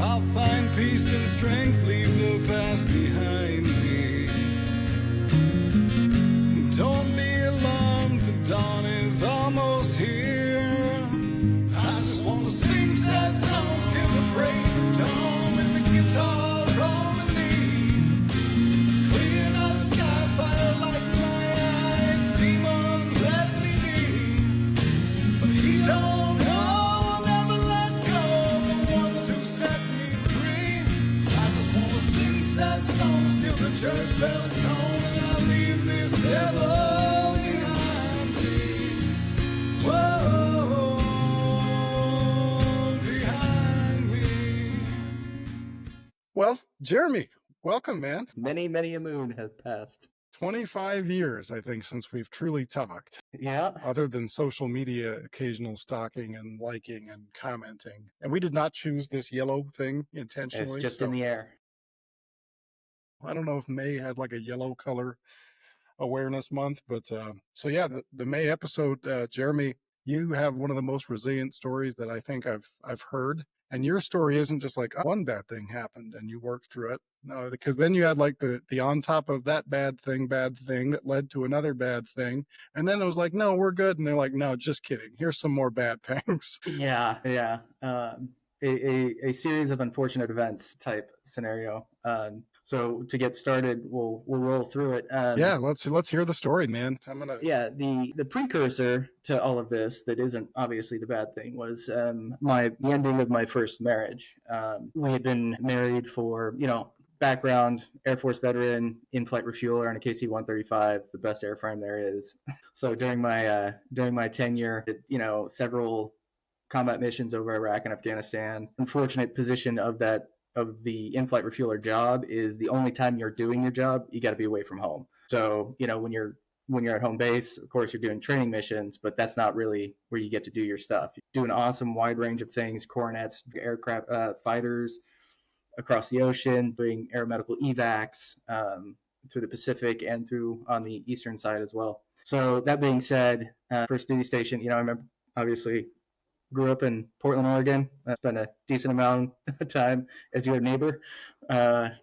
I'll find peace and strength, leave the past behind me. Don't be alarmed, the dawn is almost here. I just want to sing sad songs till the break of dawn with the guitar rolling me. Clear night sky, firelight, my eye, demon, let me be. But he don't know I'll never let go of the ones who set me free. I just want to sing sad songs till the church bells tone, and I'll leave this devil behind me. Whoa, behind me. Well, Jeremy, welcome, man. Many a moon has passed. 25 years, I think, since we've truly talked. Yeah. Other than social media, occasional stalking and liking and commenting. And we did not choose this yellow thing intentionally. It's just in the air. I don't know if May had like a yellow color awareness month, but so yeah, the May episode, Jeremy, you have one of the most resilient stories that I think I've heard. And your story isn't just like, oh, one bad thing happened and you worked through it. No, because then you had like the on top of that bad thing that led to another bad thing. And then it was like, no, we're good. And they're like, no, just kidding. Here's some more bad things. Yeah. A series of unfortunate events type scenario. So to get started, we'll roll through it. Yeah, let's hear the story, man. Yeah, the precursor to all of this that isn't obviously the bad thing was the ending of my first marriage. We had been married for, background, Air Force veteran, in-flight refueler on a KC-135, the best airframe there is. So during my tenure, several combat missions over Iraq and Afghanistan. Unfortunate position of the in-flight refueler job is the only time you're doing your job, you got to be away from home. So, when you're at home base, of course, you're doing training missions, but that's not really where you get to do your stuff. You do an awesome wide range of things, coronets, aircraft, fighters across the ocean, doing aeromedical evacs through the Pacific and through on the eastern side as well. So that being said, first duty station, I remember obviously grew up in Portland, Oregon. I spent a decent amount of time as your neighbor, and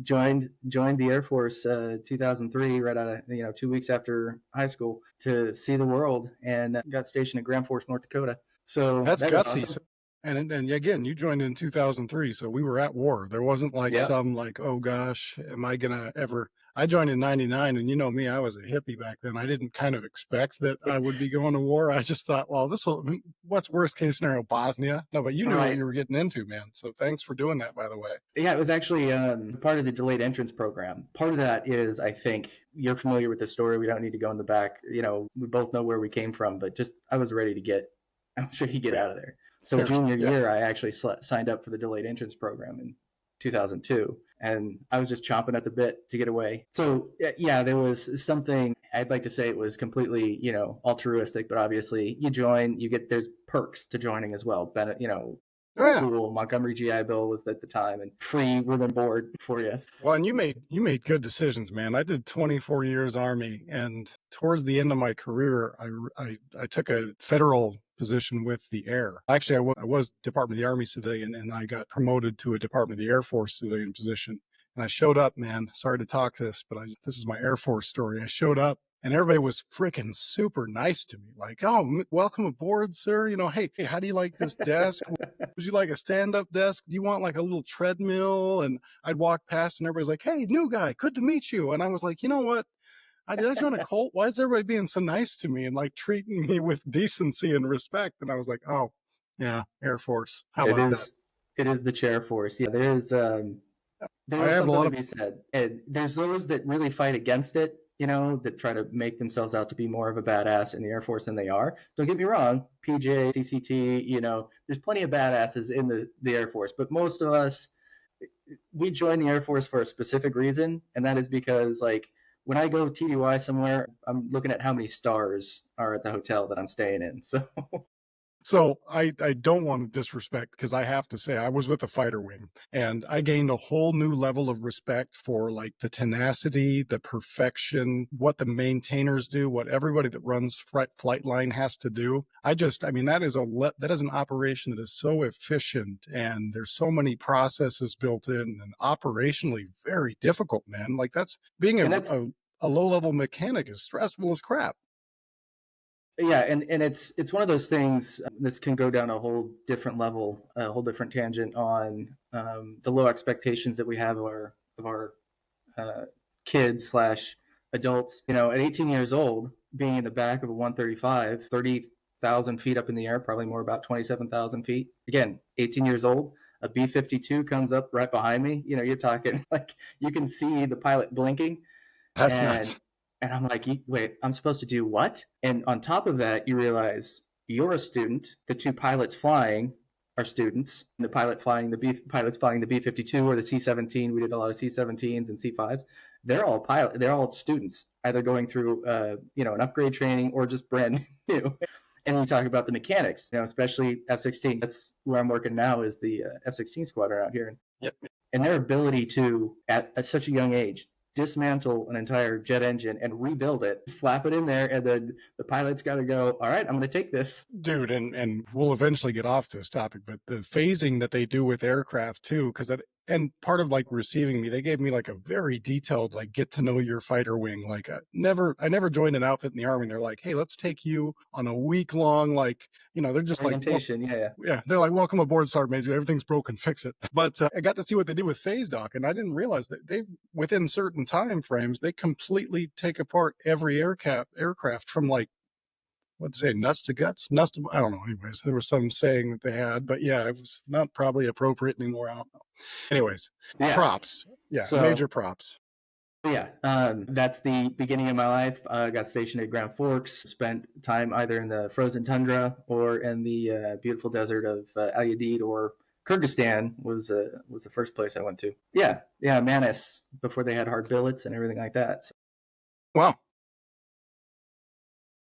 joined the Air Force 2003, right out of 2 weeks after high school, to see the world, and got stationed at Grand Forks, North Dakota. So that's that gutsy. awesome. And again, you joined in 2003, so we were at war. There wasn't like some like, oh gosh, am I gonna ever? I joined in 99, and you know me, I was a hippie back then. I didn't kind of expect that I would be going to war. I just thought, well, what's worst case scenario, Bosnia? No, but you knew what you were getting into, man. So thanks for doing that, by the way. Yeah, it was actually part of the delayed entrance program. Part of that is, I think, you're familiar with the story. We don't need to go in the back. We both know where we came from, but I was ready to get out of there. So junior year, I actually signed up for the delayed entrance program in 2002, and I was just chomping at the bit to get away. So yeah, there was something, I'd like to say it was completely, altruistic, but obviously you join, there's perks to joining as well. Cool. Montgomery GI Bill was at the time, and free room and board for you. Well, and you made good decisions, man. I did 24 years Army, and towards the end of my career, I took a federal position with the Air. Actually, I was Department of the Army civilian, and I got promoted to a Department of the Air Force civilian position. And I showed up, man. Sorry to talk this, but this is my Air Force story. I showed up, and everybody was freaking super nice to me. Like, oh, welcome aboard, sir. Hey, how do you like this desk? Would you like a stand-up desk? Do you want like a little treadmill? And I'd walk past, and everybody's like, hey, new guy, good to meet you. And I was like, you know what? Did I join a cult? Why is everybody being so nice to me and like treating me with decency and respect? And I was like, oh, yeah, Air Force. How about that? It is the chair force. Yeah, there's something to be said. And there's those that really fight against it, that try to make themselves out to be more of a badass in the Air Force than they are. Don't get me wrong, PJ, CCT, there's plenty of badasses in the Air Force, but most of us, we join the Air Force for a specific reason, and that is because, like, when I go TDY somewhere, I'm looking at how many stars are at the hotel that I'm staying in. So So I don't want to disrespect because I have to say I was with a fighter wing and I gained a whole new level of respect for like the tenacity, the perfection, what the maintainers do, what everybody that runs flight line has to do. I mean, that is an operation that is so efficient and there's so many processes built in and operationally very difficult, man. Like that's being And that's a low level mechanic is stressful as crap. yeah, and it's one of those things. This can go down a whole different level, a whole different tangent on the low expectations that we have of our uh, kids slash adults. You know, at 18 years old, being in the back of a 135, 30,000 feet up in the air, probably more about 27,000 feet. Again, 18 years old, a B-52 comes up right behind me. You know, you're talking like you can see the pilot blinking, That's and nuts. I'm like, wait, I'm supposed to do what? And on top of that, you realize you're a student. The two pilots flying are students. The pilots flying the B-52 or the C-17. We did a lot of C-17s and C-5s. They're all pilot. They're all students, either going through an upgrade training or just brand new. And you talk about the mechanics, especially F-16. That's where I'm working now, is the F-16 squadron out here. Yep. And their ability to, at such a young age, dismantle an entire jet engine and rebuild it, slap it in there, and then the pilot's got to go, all right, I'm going to take this. Dude, and we'll eventually get off this topic, but the phasing that they do with aircraft too, because that and part of like receiving me, they gave me like a very detailed like get to know your fighter wing. Like I never joined an outfit in the Army. They're like, hey, let's take you on a week long like they're just like, well, Orientation, yeah. yeah, they're like, welcome aboard, Sergeant Major. Everything's broken, fix it. But I got to see what they did with phase dock, and I didn't realize that they've within certain time frames they completely take apart every aircraft from like what'd say, nuts to guts? Nuts to, I don't know. Anyways, there was some saying that they had, but yeah, it was not probably appropriate anymore. I don't know. Anyways, Yeah. props. Yeah, So, major props. yeah, that's the beginning of my life. I got stationed at Grand Forks, spent time either in the frozen tundra or in the beautiful desert of Al Udeid, or Kyrgyzstan was the first place I went to. Yeah, yeah, Manis, before they had hard billets and everything like that. So, Wow.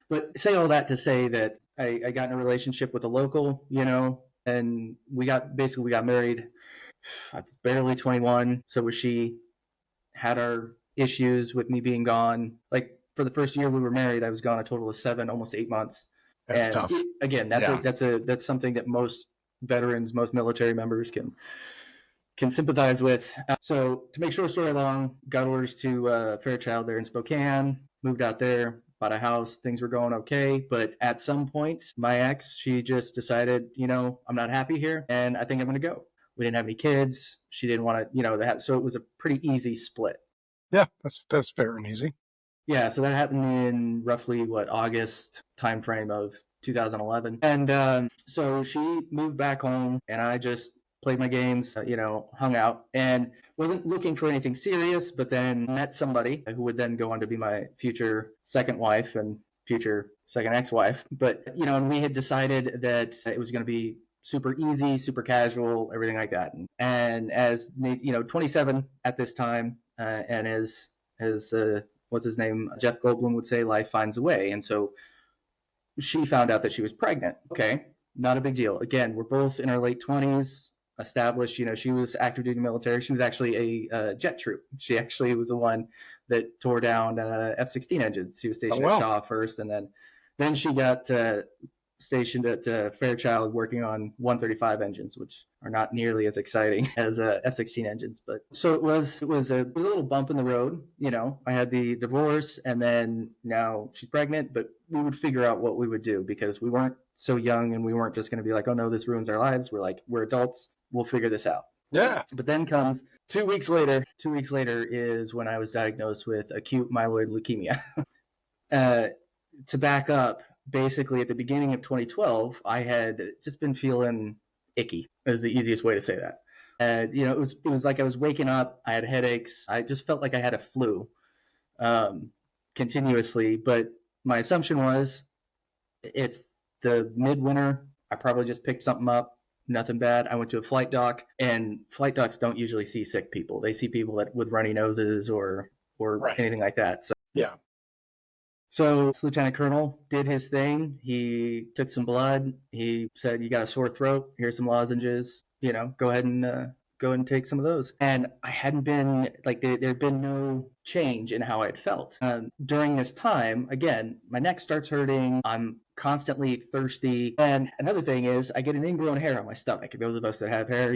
but say all that to say that I got in a relationship with a local, and we got married. I was barely 21, so was she. Had our issues with me being gone. Like for the first year we were married, I was gone a total of 7, almost 8 months. That's And tough. again, Yeah. that's something that most veterans, most military members can sympathize with. So to make short story long, got orders to Fairchild there in Spokane, moved out there, bought a house, things were going okay. But at some point, my ex, she just decided, I'm not happy here and I think I'm going to go. We didn't have any kids. She didn't want to, so it was a pretty easy split. Yeah, that's fair and easy. Yeah, so that happened in roughly August timeframe of 2011, and so she moved back home, and I just played my games, hung out, and wasn't looking for anything serious. But then met somebody who would then go on to be my future second wife and future second ex-wife. But and we had decided that it was going to be super easy, super casual, everything like that. And as 27 at this time, and as what's his name, Jeff Goldblum would say, life finds a way. And so she found out that she was pregnant. Okay, not a big deal. Again, we're both in our late 20s, established. She was active duty military. She was actually a jet troop. She actually was the one that tore down F-16 engines. She was Oh stationed at well. Shaw first, and then she got stationed at Fairchild working on 135 engines, which are not nearly as exciting as F-16 engines. But so it was a little bump in the road. I had the divorce, and then now she's pregnant, but we would figure out what we would do because we weren't so young, and we weren't just going to be like, oh no, this ruins our lives. We're adults. We'll figure this out. Yeah. But then comes 2 weeks later. 2 weeks later is when I was diagnosed with acute myeloid leukemia. uh, to back up, basically at the beginning of 2012, I had just been feeling icky. Is the easiest way to say that. And it was like I was waking up. I had headaches. I just felt like I had a flu um, continuously. But my assumption was it's the midwinter. I probably just picked something up. Nothing bad. I went to a flight dock, and flight docks don't usually see sick people. They see people with runny noses or Right. anything like that. So Yeah. So Lieutenant Colonel did his thing. He took some blood. He said, "You got a sore throat. Here's some lozenges. Go ahead and take some of those." And I hadn't been like there'd been no change in how I had felt during this time. Again, my neck starts hurting. I'm constantly thirsty. And another thing is, I get an ingrown hair on my stomach. Those of us that have hair,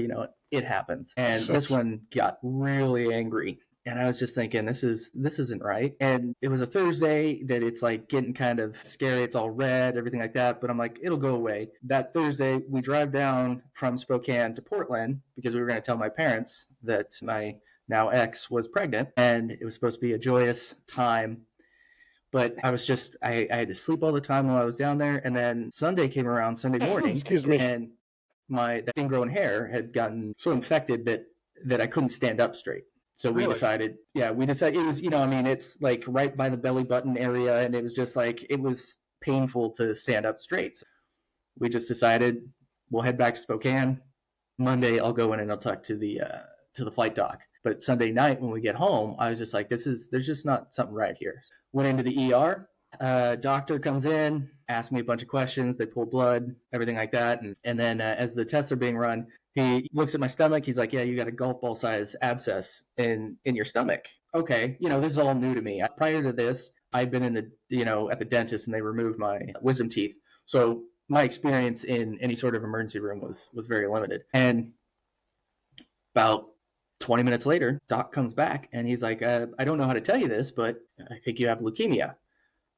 it happens. And So, this one got really angry. And I was just thinking, this isn't right. And it was a Thursday that it's like getting kind of scary. It's all red, everything like that. But I'm like, it'll go away. That Thursday, we drive down from Spokane to Portland because we were going to tell my parents that my now ex was pregnant, and it was supposed to be a joyous time. But I had to sleep all the time while I was down there. And then Sunday came around, Sunday morning, excuse me. and that ingrown hair had gotten so infected that I couldn't stand up straight. So we Really? decided, it was, it's like right by the belly button area, and it was just like it was painful to stand up straight. So we just decided we'll head back to Spokane. Monday I'll go in and I'll talk to the flight doc. But Sunday night when we get home, I was just like, there's just not something right here. Went into the ER. Doctor comes in, asks me a bunch of questions. They pull blood, everything like that, and then as the tests are being run, he looks at my stomach. He's like, "Yeah, you got a golf ball size abscess in your stomach." Okay, this is all new to me. Prior to this, I'd been at the dentist and they removed my wisdom teeth. So my experience in any sort of emergency room was very limited. And about 20 minutes later, Doc comes back and he's like, "I don't know how to tell you this, but I think you have leukemia."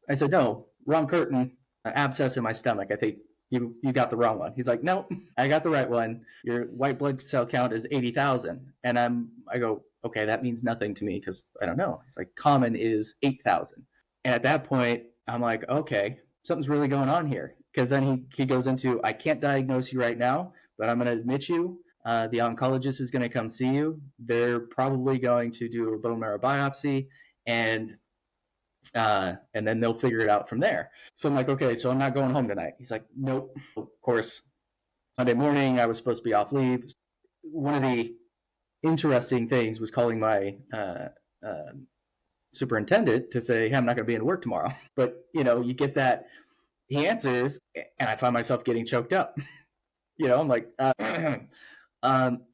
I said, "No, wrong curtain, abscess in my stomach. I think you got the wrong one." He's like, "No, I got the right one. Your white blood cell count is 80,000." And I go, "Okay, that means nothing to me because I don't know." He's like, "Common is 8,000." And at that point, I'm like, "Okay, something's really going on here." Because then he goes into, "I can't diagnose you right now, but I'm going to admit you. The oncologist is going to come see you. They're probably going to do a bone marrow biopsy, and then they'll figure it out from there." So I'm like, "Okay, so I'm not going home tonight." He's like, "Nope." Of course, Monday morning I was supposed to be off leave. One of the interesting things was calling my superintendent to say, "Hey, I'm not going to be in work tomorrow." But you get that he answers, and I find myself getting choked up. I'm like, um,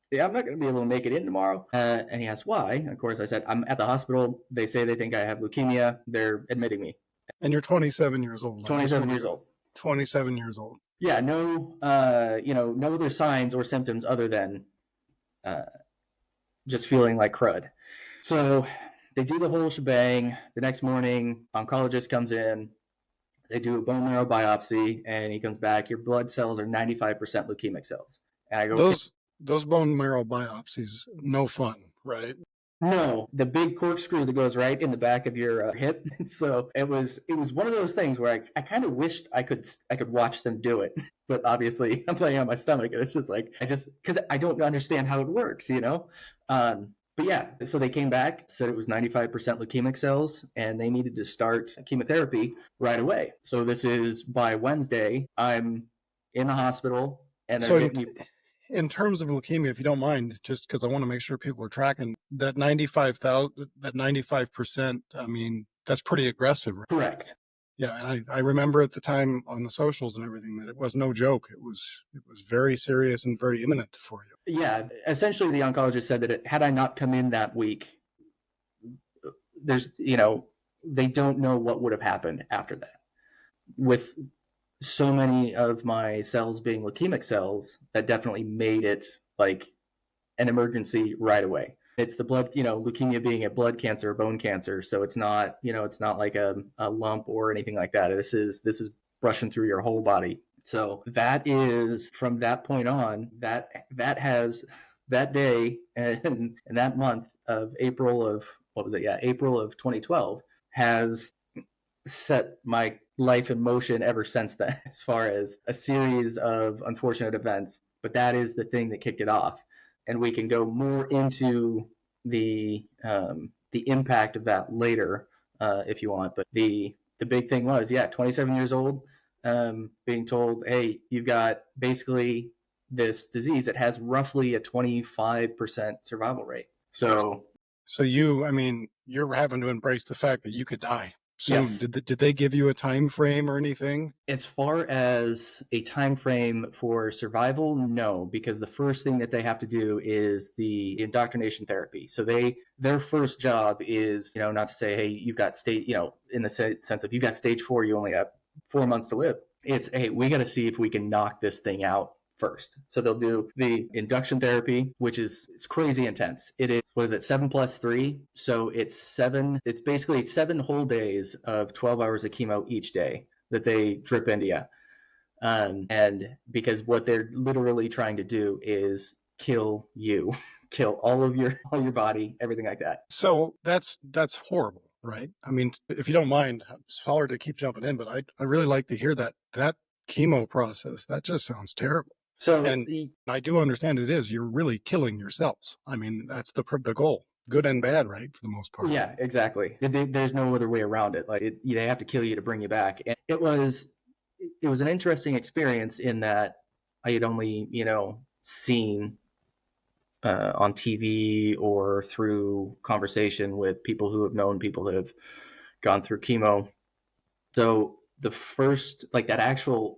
"Yeah, I'm not going to be able to make it in tomorrow." And he asked why. Of course, I said, "I'm at the hospital. They say they think I have leukemia. They're admitting me." And you're 27 years old. I just 27 want years to. old. 27 years old. Yeah, no, no other signs or symptoms other than uh, just feeling like crud. So they do the whole shebang. The next morning, oncologist comes in. They do a bone marrow biopsy, and he comes back. "Your blood cells are 95% leukemic cells." And I go, "Okay." Those bone marrow biopsies, no fun, right? No, the big corkscrew that goes right in the back of your hip. So it was one of those things where I kind of wished I could watch them do it, but obviously I'm laying on my stomach, and it's just like because I don't understand how it works. But yeah, so they came back, said it was 95% leukemic cells, and they needed to start chemotherapy right away. So this is by Wednesday. I'm in the hospital, and they're So getting me. in terms of leukemia, if you don't mind, just because I want to make sure people are tracking that 95,000, that 95%, I mean, that's pretty aggressive. Right? Correct. Yeah, and I remember at the time on the socials and everything that it was no joke. It was very serious and very imminent for you. Yeah, essentially the oncologist said that had I not come in that week, there's they don't know what would have happened after that. With so many of my cells being leukemic cells, that definitely made it like an emergency right away. It's the blood, leukemia being a blood cancer, bone cancer, so it's not like a lump or anything like that. This is brushing through your whole body. So that is from that point on, that has that day and that month of April of what was it? Yeah, April of 2012 has set my life in motion ever since then, as far as a series of unfortunate events. But that is the thing that kicked it off, and we can go more into the impact of that later if you want. But the big thing was, yeah, 27 years old, being told, "Hey, you've got basically this disease that has roughly a 25% survival rate." So So you, I mean, you're having to embrace the fact that you could die. Soon. Yes. Did they give you a time frame or anything? As far as a time frame for survival, no, because the first thing that they have to do is the indoctrination therapy. So their first job is, not to say, hey, you've got stage, in the sense of you've got stage 4, you only have 4 months to live. It's, hey, we got to see if we can knock this thing out first. So they'll do the induction therapy, which it's crazy intense. It is, what is it, 7+3? So it's basically 7 whole days of 12 hours of chemo each day that they drip into you. And because what they're literally trying to do is kill you, kill all your body, everything like that. So that's horrible, right? I mean, if you don't mind, sorry to keep jumping in, but I really like to hear that chemo process. That just sounds terrible. So And I do understand it is. You're really killing yourselves. I mean, that's the goal, good and bad, right? For the most part. yeah, exactly. There's no other way around it. Like they have to kill you to bring you back. And it was an interesting experience in that I had only seen on TV or through conversation with people who have known people that have gone through chemo. So the first, like that actual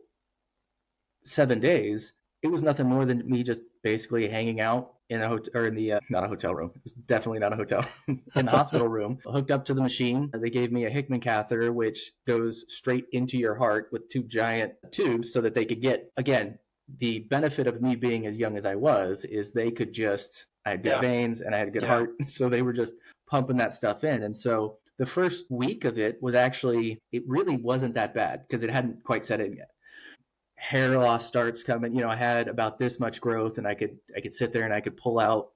7 days, it was nothing more than me just basically hanging out in a hotel, or in the not a hotel room. It was definitely not a hotel. In the hospital room, hooked up to the machine. They gave me a Hickman catheter, which goes straight into your heart with 2 giant tubes, so that they could get, again, the benefit of me being as young as I was is they could just, I had good Yeah, veins and I had a good yeah. heart, so they were just pumping that stuff in. And so the first week of it was actually, it really wasn't that bad because it hadn't quite set in yet. Hair loss starts coming. I had about this much growth, and I could sit there and I could pull out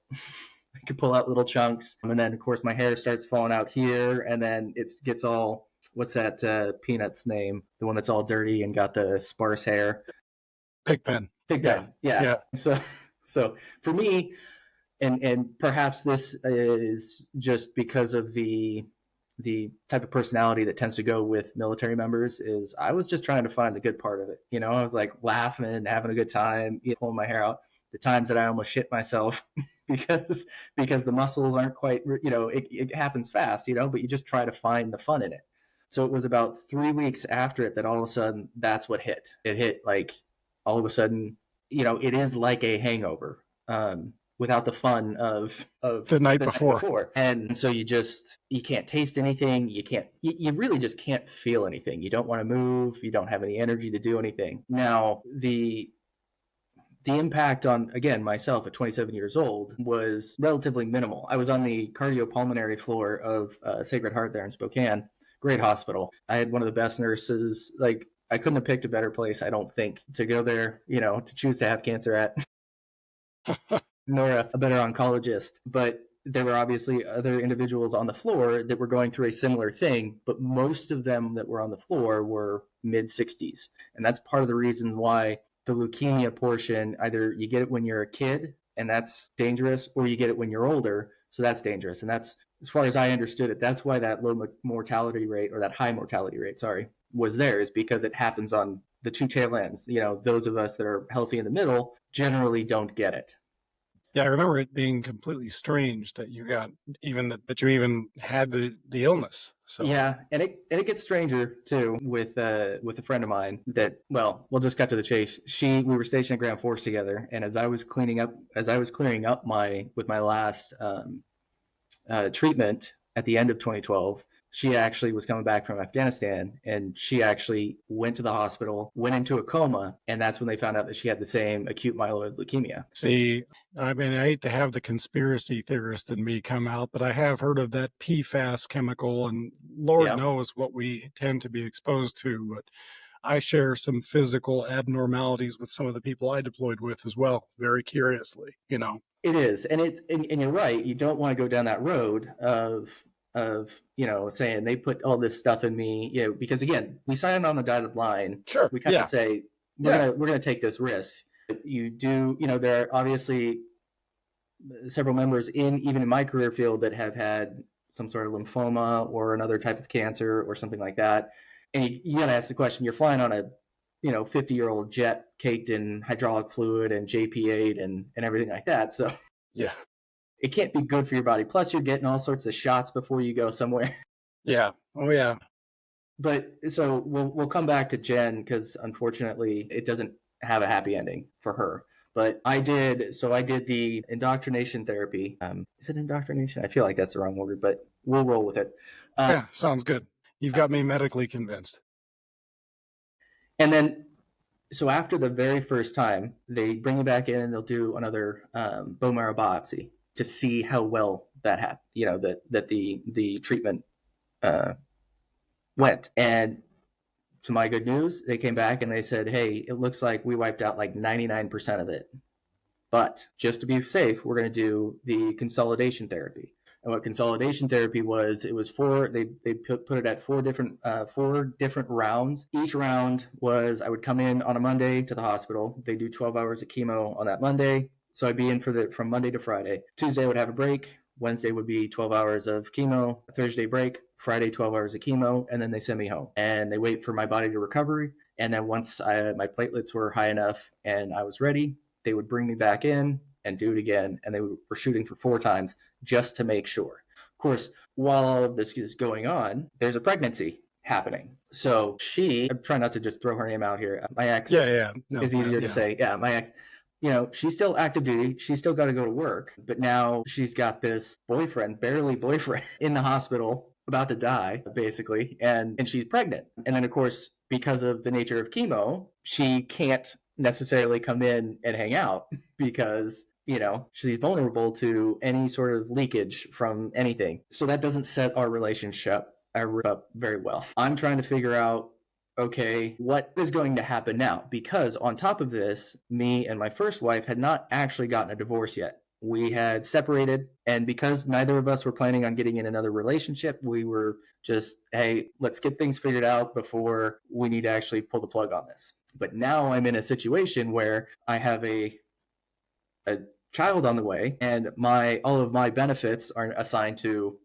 I could pull out little chunks, and then of course my hair starts falling out here, and then it gets all, what's that Peanut's name? The one that's all dirty and got the sparse hair. Pigpen. Yeah, Pigpen. Yeah. yeah. So for me, and perhaps this is just because of the type of personality that tends to go with military members, is I was just trying to find the good part of it. I was like laughing, having a good time, pulling my hair out. The times that I almost shit myself because the muscles aren't quite, it happens fast, but you just try to find the fun in it. So it was about 3 weeks after it that all of a sudden that's what hit. It hit like all of a sudden, it is like a hangover. Without the fun of The night the night before. before. And so you can't taste anything. You really just can't feel anything. You don't want to move. You don't have any energy to do anything. Now, the impact on, again, myself at 27 years old was relatively minimal. I was on the cardiopulmonary floor of Sacred Heart there in Spokane. Great hospital. I had one of the best nurses. Like, I couldn't have picked a better place, I don't think, to go there, to choose to have cancer at. Nor a better oncologist. But there were obviously other individuals on the floor that were going through a similar thing, but most of them that were on the floor were mid 60s. And that's part of the reason why the leukemia portion, either you get it when you're a kid and that's dangerous, or you get it when you're older, so that's dangerous. And that's, as far as I understood it, that's why that low mortality rate, or that high mortality rate, sorry, was there, is because it happens on the two tail ends. Those of us that are healthy in the middle generally don't get it. Yeah, I remember it being completely strange that you got that you even had the illness. So Yeah, and it gets stranger too with a friend of mine that, well, we'll just cut to the chase. We were stationed at Grand Forks together, and as I was clearing up my last treatment at the end of 2012, she actually was coming back from Afghanistan, and she actually went to the hospital, went into a coma, and that's when they found out that she had the same acute myeloid leukemia. see, I mean, I hate to have the conspiracy theorist in me come out, but I have heard of that PFAS chemical, and Lord Yeah, knows what we tend to be exposed to. But I share some physical abnormalities with some of the people I deployed with as well, very curiously. it is, and you're right. You don't want to go down that road of saying they put all this stuff in me, because again, we signed on the dotted line. Sure. We kind of Yeah. say Yeah. we're gonna take this risk. You do, there are obviously several members even in my career field that have had some sort of lymphoma or another type of cancer or something like that. And you got to ask the question: you're flying on a 50-year-old jet caked in hydraulic fluid and JP8 and everything like that. So Yeah. it can't be good for your body. Plus, you're getting all sorts of shots before you go somewhere. Yeah. Oh, yeah. But so we'll come back to Jen because unfortunately it doesn't have a happy ending for her. But I did the indoctrination therapy. Is it indoctrination? I feel like that's the wrong word, but we'll roll with it. Yeah, sounds good. You've got me medically convinced. And then so after the very first time, they bring you back in and they'll do another bone marrow biopsy to see how well that happened. You know that the treatment uh, went. And to my good news, they came back and they said, "Hey, it looks like we wiped out like 99% of it. But just to be safe, we're going to do the consolidation therapy." And what consolidation therapy was, it was they put it at four different rounds. Each round was I would come in on a Monday to the hospital. They do 12 hours of chemo on that Monday. So I'd be in from Monday to Friday. Tuesday I would have a break. Wednesday would be 12 hours of chemo, Thursday break, Friday 12 hours of chemo, and then they send me home. And they wait for my body to recover. And then once my platelets were high enough and I was ready, they would bring me back in and do it again. And they were shooting for 4 times just to make sure. Of course, while all of this is going on, there's a pregnancy happening. So I'm trying not to just throw her name out here. My Yeah, ex yeah, no, is easier to yeah, say. Yeah, my ex, she's still active duty. She's still got to go to work, but now she's got this boyfriend, barely boyfriend, in the hospital, about to die, basically, and she's pregnant. And then, of course, because of the nature of chemo, she can't necessarily come in and hang out because she's vulnerable to any sort of leakage from anything. So that doesn't set our relationship up very well. I'm trying to figure out, okay, what is going to happen now? Because on top of this, me and my first wife had not actually gotten a divorce yet. We had separated, and because neither of us were planning on getting in another relationship, we were just, hey, let's get things figured out before we need to actually pull the plug on this. But now I'm in a situation where I have a child on the way, and my all of my benefits are assigned to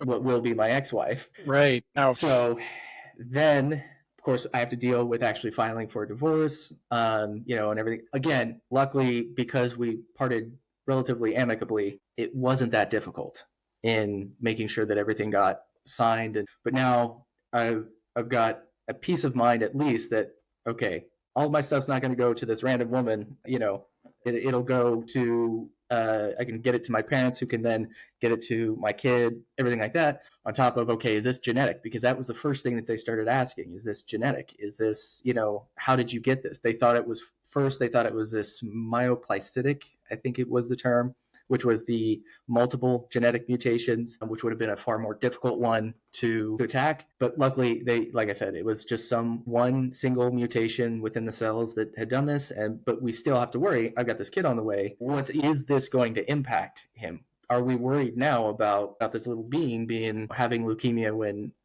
what will be my ex-wife. right. Ouch. So then, of course, I have to deal with actually filing for a divorce, and everything. Again, luckily, because we parted relatively amicably, it wasn't that difficult in making sure that everything got signed. But now I've got a peace of mind at least that, okay, all my stuff's not going to go to this random woman. It'll go to I can get it to my parents, who can then get it to my kid, everything like that. On top of, okay, is this genetic? Because that was the first thing that they started asking: is this genetic? Is this, how did you get this? They thought it was this myoplastic, I think it was the term, which was the multiple genetic mutations, which would have been a far more difficult one to attack. But luckily, like I said, it was just one single mutation within the cells that had done this. But we still have to worry. I've got this kid on the way. What is this going to impact him? Are we worried now about this little being having leukemia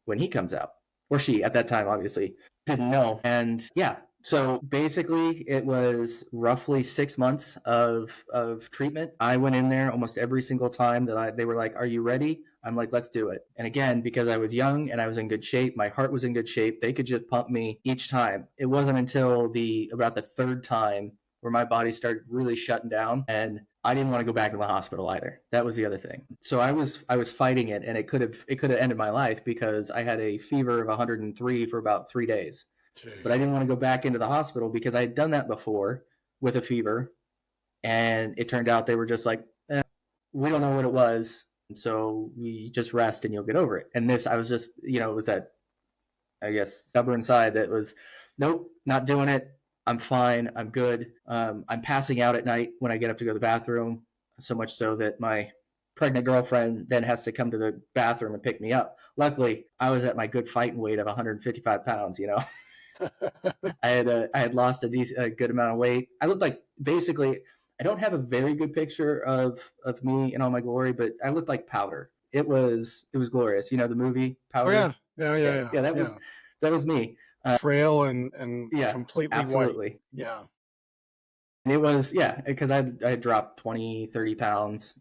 when he comes out? Or she, at that time, obviously didn't know. And yeah, so basically, it was roughly 6 months of treatment. I went in there almost every single time that they were like, "Are you ready?" I'm like, "Let's do it." And again, because I was young and I was in good shape, my heart was in good shape, they could just pump me each time. It wasn't until about the third time where my body started really shutting down, and I didn't want to go back to the hospital either. That was the other thing. So I was fighting it, and it could have ended my life because I had a fever of 103 for about 3 days. But I Jeez. didn't want to go back into the hospital because I had done that before with a fever, and it turned out they were just like, we don't know what it was, so we just rest and you'll get over it. And this, I was just, it was that, I guess, stubborn side that was, nope, not doing it. I'm fine. I'm good. I'm passing out at night when I get up to go to the bathroom, so much so that my pregnant girlfriend then has to come to the bathroom and pick me up. Luckily, I was at my good fighting weight of 155 pounds. I had lost a good amount of weight. I looked like, basically, I don't have a very good picture of me in all my glory, but I looked like powder. It was glorious. You know the movie Oh Powder? yeah, yeah, yeah, Yeah, yeah, yeah, yeah. that was me. Frail and Yeah, completely white. absolutely. Yeah. And it was, yeah, because I dropped 20, 30 pounds,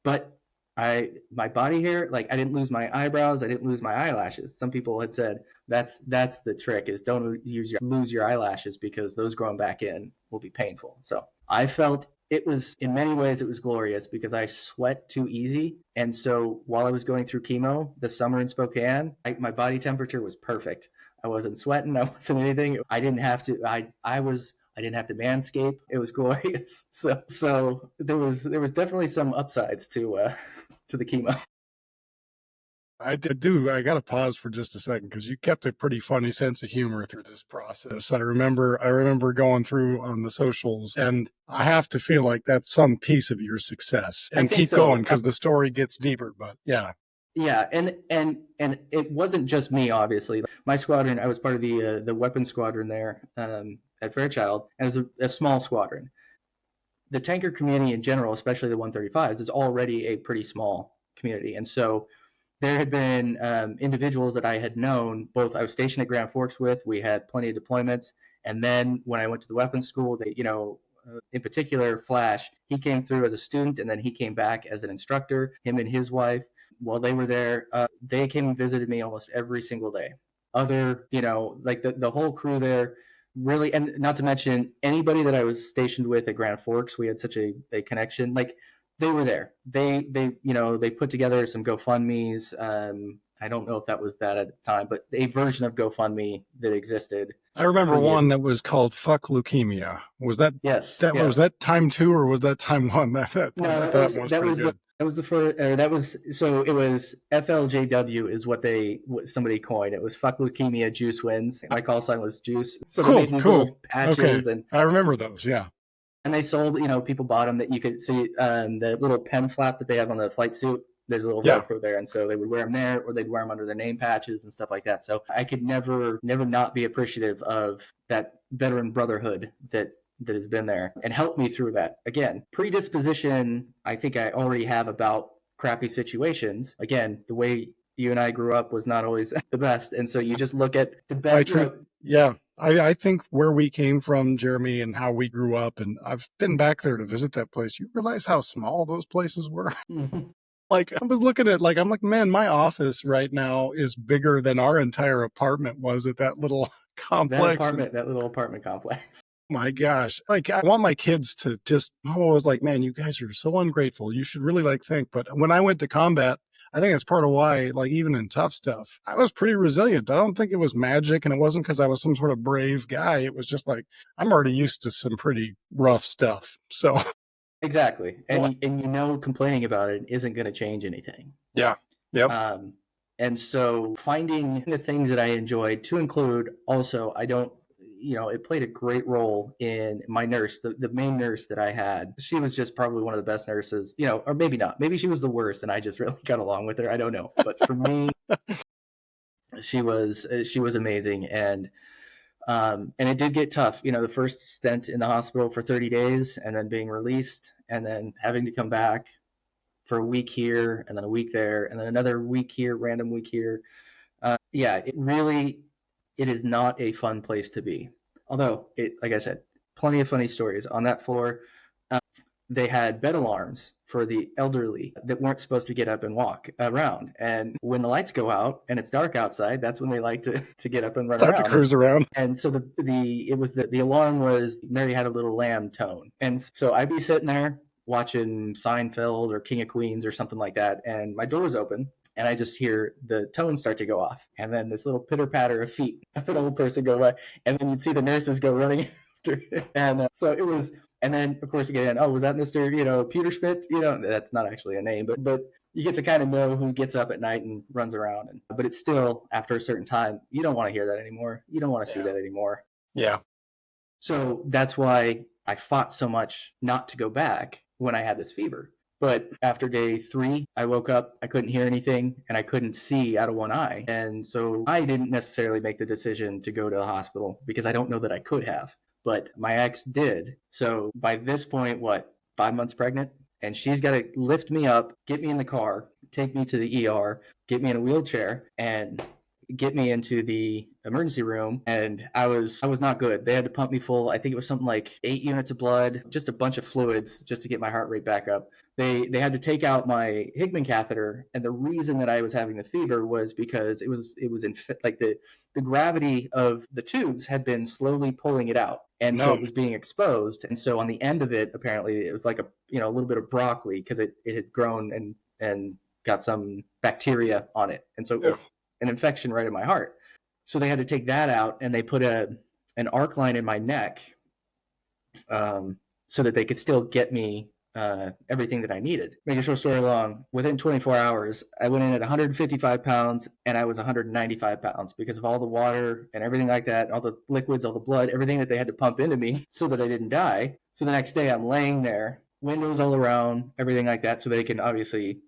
but my body hair, like, I didn't lose my eyebrows, I didn't lose my eyelashes. Some people had said that's the trick, is don't lose your eyelashes, because those growing back in will be painful. So I felt It was, in many ways, it was glorious because I sweat too easy. And so while I was going through chemo this summer in Spokane, my body temperature was perfect. I wasn't sweating. I wasn't anything. I didn't have to, I didn't have to manscape. It was glorious. So there was definitely some upsides to the chemo. I got to pause for just a second because you kept a pretty funny sense of humor through this process. I remember going through on the socials, and I have to feel like that's some piece of your success. I And think keep so. going because the story gets deeper. But yeah, Yeah, and it wasn't just me, obviously. My squadron, I was part of the weapons squadron there at Fairchild, and it was a small squadron. The tanker community in general, especially the 135s, is already a pretty small community, and so there had been individuals that I had known. Both I was stationed at Grand Forks with. We had plenty of deployments, and then when I went to the weapons school, in particular, Flash, he came through as a student, and then he came back as an instructor. Him and his wife, while they were there, they came and visited me almost every single day. Like the whole crew there, really, and not to mention anybody that I was stationed with at Grand Forks, we had such a connection. Like they were there. They put together some GoFundMe's. I don't know if that was that at the time, but a version of GoFundMe that existed I remember for the one that was called "Fuck Leukemia." Was that yes, that was yes. that time two or was that time one? No, That one was pretty good. that was the first. That was so it was FLJW is what somebody coined. It was fuck leukemia, juice wins. My call sign was juice. So they Cool, made these cool. little Okay, patches I remember those. Yeah, and they sold. People bought them that you could see the little pen flap that they have on the flight suit. There's a little yeah. Velcro there, and so they would wear them there, or they'd wear them under their name patches and stuff like that. So I could never not be appreciative of that veteran brotherhood that has been there and helped me through that. Again, predisposition, I think I already have about crappy situations. Again, the way you and I grew up was not always the best, and so you just look at the I best. treat. Yeah, I think where we came from, Jeremy, and how we grew up, and I've been back there to visit that place. You realize how small those places were? Like I was looking at I'm like, man, my office right now is bigger than our entire apartment was at that little complex. And that little apartment complex. my gosh, like I want my kids to just, oh, I was like, man, you guys are so ungrateful. You should really think. But when I went to combat, I think that's part of why, like, even in tough stuff, I was pretty resilient. I don't think it was magic, and it wasn't because I was some sort of brave guy. It was just like, I'm already used to some pretty rough stuff. So, Exactly. And complaining about it isn't going to change anything. yeah. Yep. Um, and so finding the things that I enjoyed to include also, I don't, it played a great role in my nurse, the main nurse that I had. She was just probably one of the best nurses, or maybe not. Maybe she was the worst and I just really got along with her. I don't know. But for me, she was amazing. And it did get tough, the first stint in the hospital for 30 days and then being released and then having to come back for a week here and then a week there and then another week here, random week here. Yeah, it is not a fun place to be. Although, like I said, plenty of funny stories on that floor. They had bed alarms for the elderly that weren't supposed to get up and walk around. And when the lights go out and it's dark outside, that's when they like to get up and run Start to around. cruise around. And so the alarm was Mary Had a Little Lamb tone. And so I'd be sitting there watching Seinfeld or King of Queens or something like that, and my door was open, and I just hear the tone start to go off, and then this little pitter patter of feet of an old person go by, and then you'd see the nurses go running after, and so it was. And then of course you get in. Oh, was that Mr. Peter Schmidt? That's not actually a name, but you get to kind of know who gets up at night and runs around. But it's still, after a certain time, you don't want to hear that anymore. You don't want to see Yeah. that anymore. Yeah. So that's why I fought so much not to go back when I had this fever. But after day 3, I woke up, I couldn't hear anything, and I couldn't see out of one eye. And so I didn't necessarily make the decision to go to the hospital because I don't know that I could have. But my ex did. So by this point, 5 months pregnant? And she's got to lift me up, get me in the car, take me to the ER, get me in a wheelchair, and get me into the emergency room, and I was not good. They had to pump me full. I think it was something like 8 units of blood, just a bunch of fluids just to get my heart rate back up. They had to take out my Hickman catheter, and the reason that I was having the fever was because it was like the gravity of the tubes had been slowly pulling it out, and so No. it was being exposed. And so on the end of it, apparently, it was like a little bit of broccoli because it had grown and got some bacteria on it, and so it Yeah. was an infection right in my heart. So they had to take that out, and they put an arc line in my neck, so that they could still get me everything that I needed. Make a short story long, within 24 hours, I went in at 155 pounds, and I was 195 pounds because of all the water and everything like that, all the liquids, all the blood, everything that they had to pump into me so that I didn't die. So the next day, I'm laying there, windows all around, everything like that, so they can obviously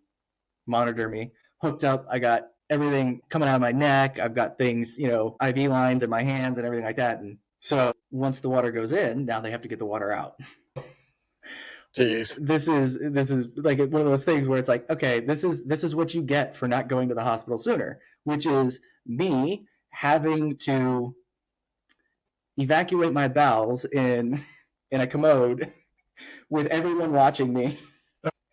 monitor me. Hooked up, I got everything coming out of my neck. I've got things, IV lines in my hands and everything like that. And so once the water goes in, now they have to get the water out. Jeez. This is like one of those things where it's like, okay, this is what you get for not going to the hospital sooner, which is me having to evacuate my bowels in a commode with everyone watching me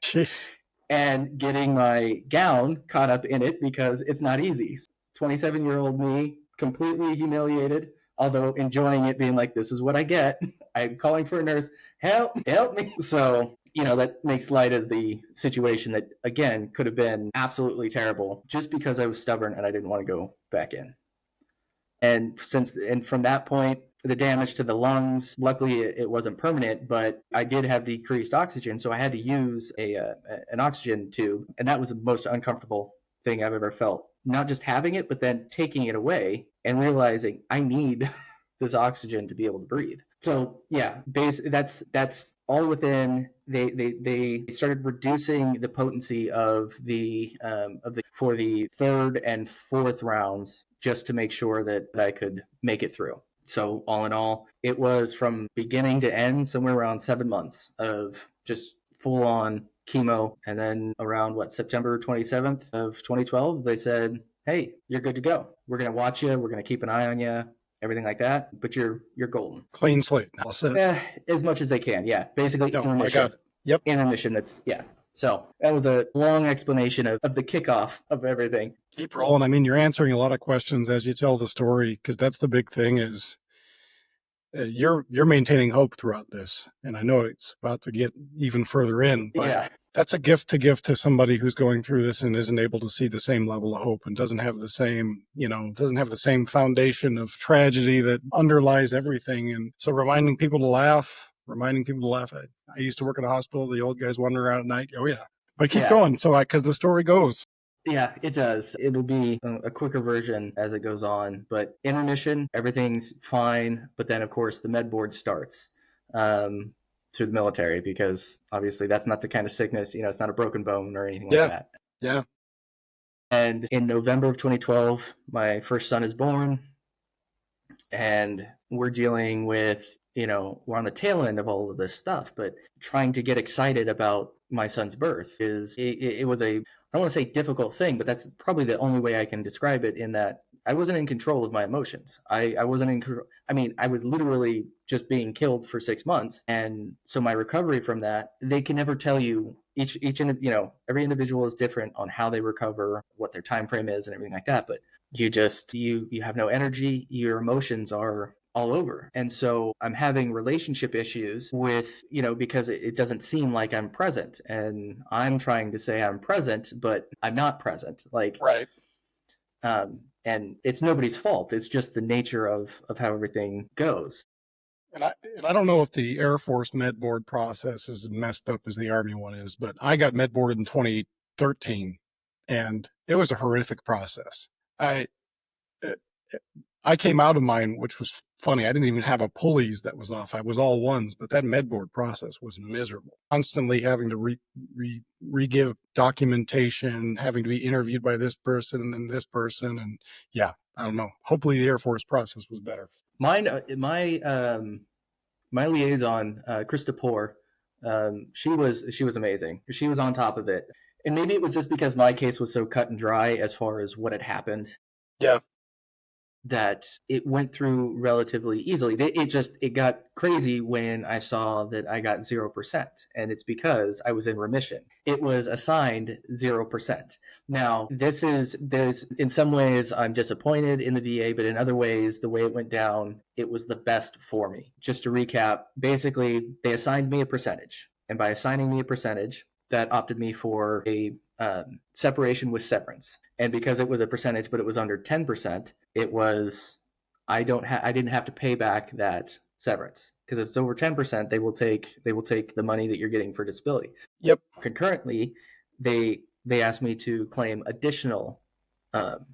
Jeez. and getting my gown caught up in it because it's not easy. 27-year-old me, completely humiliated, although enjoying it, being like, this is what I get. I'm calling for a nurse. Help me. So, that makes light of the situation that, again, could have been absolutely terrible just because I was stubborn and I didn't want to go back in. And from that point, the damage to the lungs, luckily it wasn't permanent, but I did have decreased oxygen, so I had to use an oxygen tube, and that was the most uncomfortable thing I've ever felt. Not just having it, but then taking it away and realizing I need this oxygen to be able to breathe. So yeah, that's all within. They started reducing the potency of the for the third and fourth rounds just to make sure that I could make it through. So all in all, it was from beginning to end somewhere around 7 months of just full on chemo. And then around September 27th of 2012, they said, hey, you're good to go. We're going to watch you. We're going to keep an eye on you, everything like that. But you're golden. Clean slate. That's it. As much as they can. Yeah. Basically No, I intermission. got it. Yep. Intermission. Yeah. So that was a long explanation of the kickoff of everything. Keep rolling. I mean, you're answering a lot of questions as you tell the story, because that's the big thing is you're maintaining hope throughout this. And I know it's about to get even further in, but Yeah. that's a gift to give to somebody who's going through this and isn't able to see the same level of hope and doesn't have the same foundation of tragedy that underlies everything. And so reminding people to laugh. I used to work at a hospital. The old guys wander around at night. Oh yeah, but keep going. So because the story goes. Yeah, it does. It'll be a quicker version as it goes on. But intermission, everything's fine. But then, of course, the med board starts through the military because obviously that's not the kind of sickness, it's not a broken bone or anything like that. Yeah. And in November of 2012, my first son is born. And we're dealing with, we're on the tail end of all of this stuff, but trying to get excited about my son's birth it was I don't want to say difficult thing, but that's probably the only way I can describe it, in that I wasn't in control of my emotions. I wasn't in control. I mean, I was literally just being killed for 6 months. And so my recovery from that, they can never tell you, every individual is different on how they recover, what their time frame is and everything like that. But you have no energy, your emotions are all over. And so I'm having relationship issues with, because it doesn't seem like I'm present, and I'm trying to say I'm present, but I'm not present. Like, Right. And it's nobody's fault. It's just the nature of how everything goes. And I don't know if the Air Force med board process is as messed up as the Army one is, but I got med boarded in 2013, and it was a horrific process. I came out of mine, which was funny. I didn't even have a pulleys that was off. I was all ones, but that med board process was miserable. Constantly having to re-give documentation, having to be interviewed by this person and this person. And yeah, I don't know. Hopefully the Air Force process was better. Mine, my liaison, Krista Poor, she was amazing. She was on top of it. And maybe it was just because my case was so cut and dry as far as what had happened. Yeah. that it went through relatively easily. It got crazy when I saw that I got 0%, and it's because I was in remission. It was assigned 0%. Now, there's in some ways I'm disappointed in the VA, but in other ways, the way it went down, it was the best for me. Just to recap, basically, they assigned me a percentage, and by assigning me a percentage, that opted me for a separation with severance. And because it was a percentage, but it was under 10%, it was I didn't have to pay back that severance, because if it's over 10%, they will take the money that you're getting for disability. Yep. Concurrently, they asked me to claim additional um,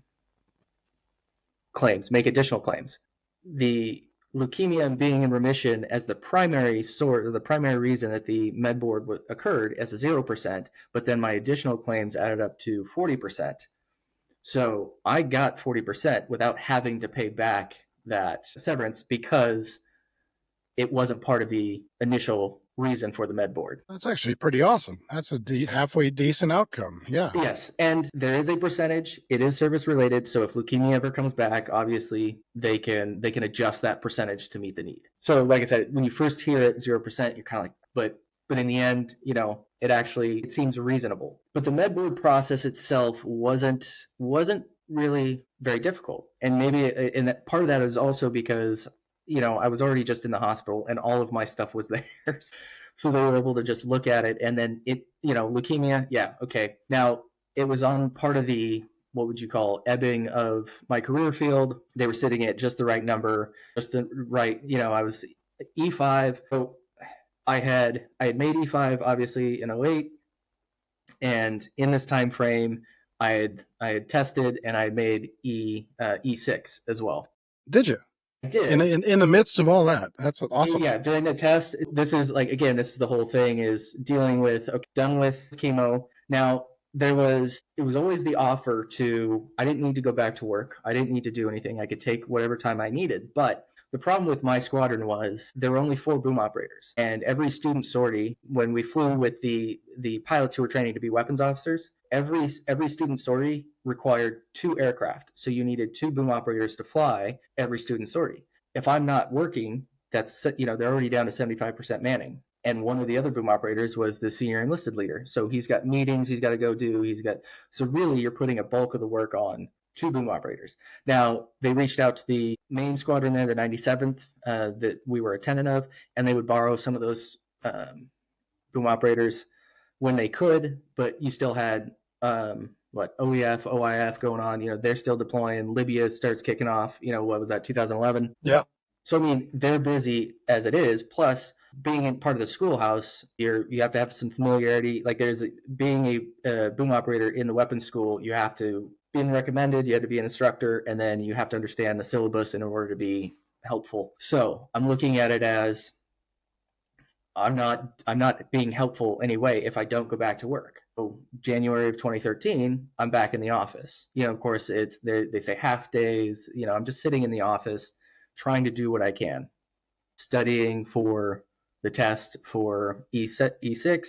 claims, make additional claims. The leukemia being in remission as the primary source, or the primary reason that the med board occurred, as a 0%, but then my additional claims added up to 40%. So I got 40% without having to pay back that severance, because it wasn't part of the initial reason for the med board. That's actually pretty awesome. That's a halfway decent outcome. Yeah. Yes, and there is a percentage. It is service related, so if leukemia ever comes back, obviously they can adjust that percentage to meet the need. So, like I said, when you first hear it 0%, you're kind of like, but in the end, it seems reasonable. But the med board process itself wasn't really very difficult, and maybe and part of that is also because I was already just in the hospital and all of my stuff was there. So they were able to just look at it, and then leukemia, yeah, okay. Now, it was on part of the, what would you call, ebbing of my career field. They were sitting at just the right number, just the right, I was E5. So I had made E5 obviously in '08, and in this time frame, I had tested and I had made E6 as well. Did you? I did. In the midst of all that, that's awesome. Yeah, during the test, this is like, again, this is the whole thing, is dealing with, okay, done with chemo. Now, it was always the offer I didn't need to go back to work. I didn't need to do anything. I could take whatever time I needed. But the problem with my squadron was there were only 4 boom operators. And every student sortie, when we flew with the pilots who were training to be weapons officers, every student sortie required 2 aircraft. So you needed 2 boom operators to fly every student sortie. If I'm not working, they're already down to 75% manning. And one of the other boom operators was the senior enlisted leader. So he's got meetings he's got to go do. So really you're putting a bulk of the work on 2 boom operators. Now, they reached out to the main squadron there, the 97th, that we were a tenant of, and they would borrow some of those boom operators when they could, but you still had OEF, OIF going on. They're still deploying. Libya starts kicking off. What was that, 2011? Yeah. So I mean, they're busy as it is. Plus, being in part of the schoolhouse, you have to have some familiarity. Like being a boom operator in the weapons school, you have to be recommended. You have to be an instructor, and then you have to understand the syllabus in order to be helpful. So I'm looking at it as I'm not being helpful anyway if I don't go back to work. So January of 2013, I'm back in the office. Of course, they say half days. I'm just sitting in the office trying to do what I can, studying for the test for E6,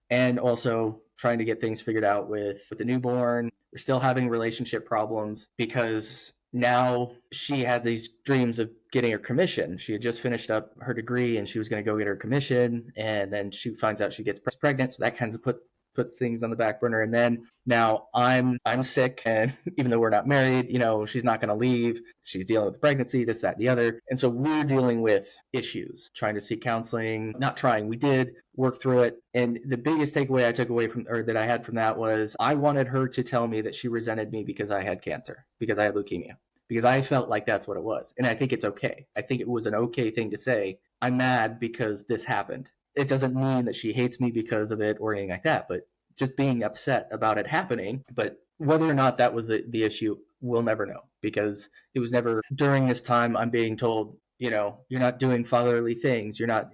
and also trying to get things figured out with the newborn. We're still having relationship problems because now she had these dreams of getting her commission. She had just finished up her degree and she was going to go get her commission, and then she finds out she gets pregnant, so that kind of puts things on the back burner. And then now I'm sick, and even though we're not married, she's not going to leave. She's dealing with the pregnancy, this, that, the other. And so we're dealing with issues, trying to seek counseling, not trying, we did work through it. And the biggest takeaway I took away that I had from that was I wanted her to tell me that she resented me because I had cancer, because I had leukemia, because I felt like that's what it was. And I think it's okay. I think it was an okay thing to say. I'm mad because this happened. It doesn't mean that she hates me because of it or anything like that, but just being upset about it happening. But whether or not that was the issue, we'll never know, because it was never during this time I'm being told, you're not doing fatherly things. You're not,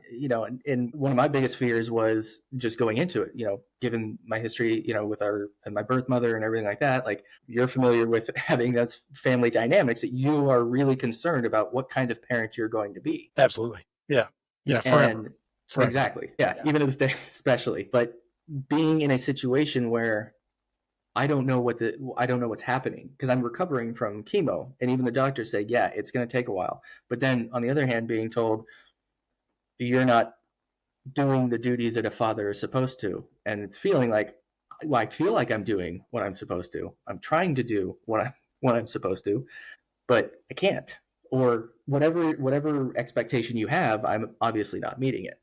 and one of my biggest fears was just going into it, given my history, with my birth mother and everything like that. Like, you're familiar with having those family dynamics, that you are really concerned about what kind of parent you're going to be. Absolutely. Yeah. Yeah. Forever. Forever. Exactly. Yeah. Even to this day, especially. But being in a situation where I don't know what's happening because I'm recovering from chemo, and even the doctors say, yeah, it's going to take a while. But then on the other hand, being told you're not doing the duties that a father is supposed to, and it's feeling like, well, I feel like I'm doing what I'm supposed to. I'm trying to do what I'm supposed to, but I can't. Or whatever expectation you have, I'm obviously not meeting it.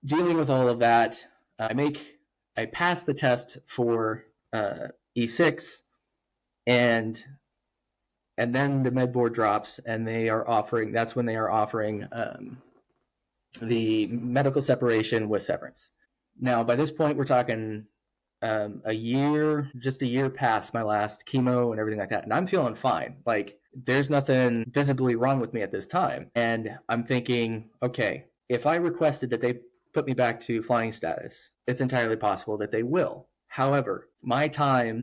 Dealing with all of that, I pass the test for E6, and then the med board drops, and that's when they are offering the medical separation with severance. Now, by this point, we're talking just a year past my last chemo and everything like that, and I'm feeling fine. Like, there's nothing visibly wrong with me at this time, and I'm thinking, okay, if I requested that they put me back to flying status, it's entirely possible that they will. However, my time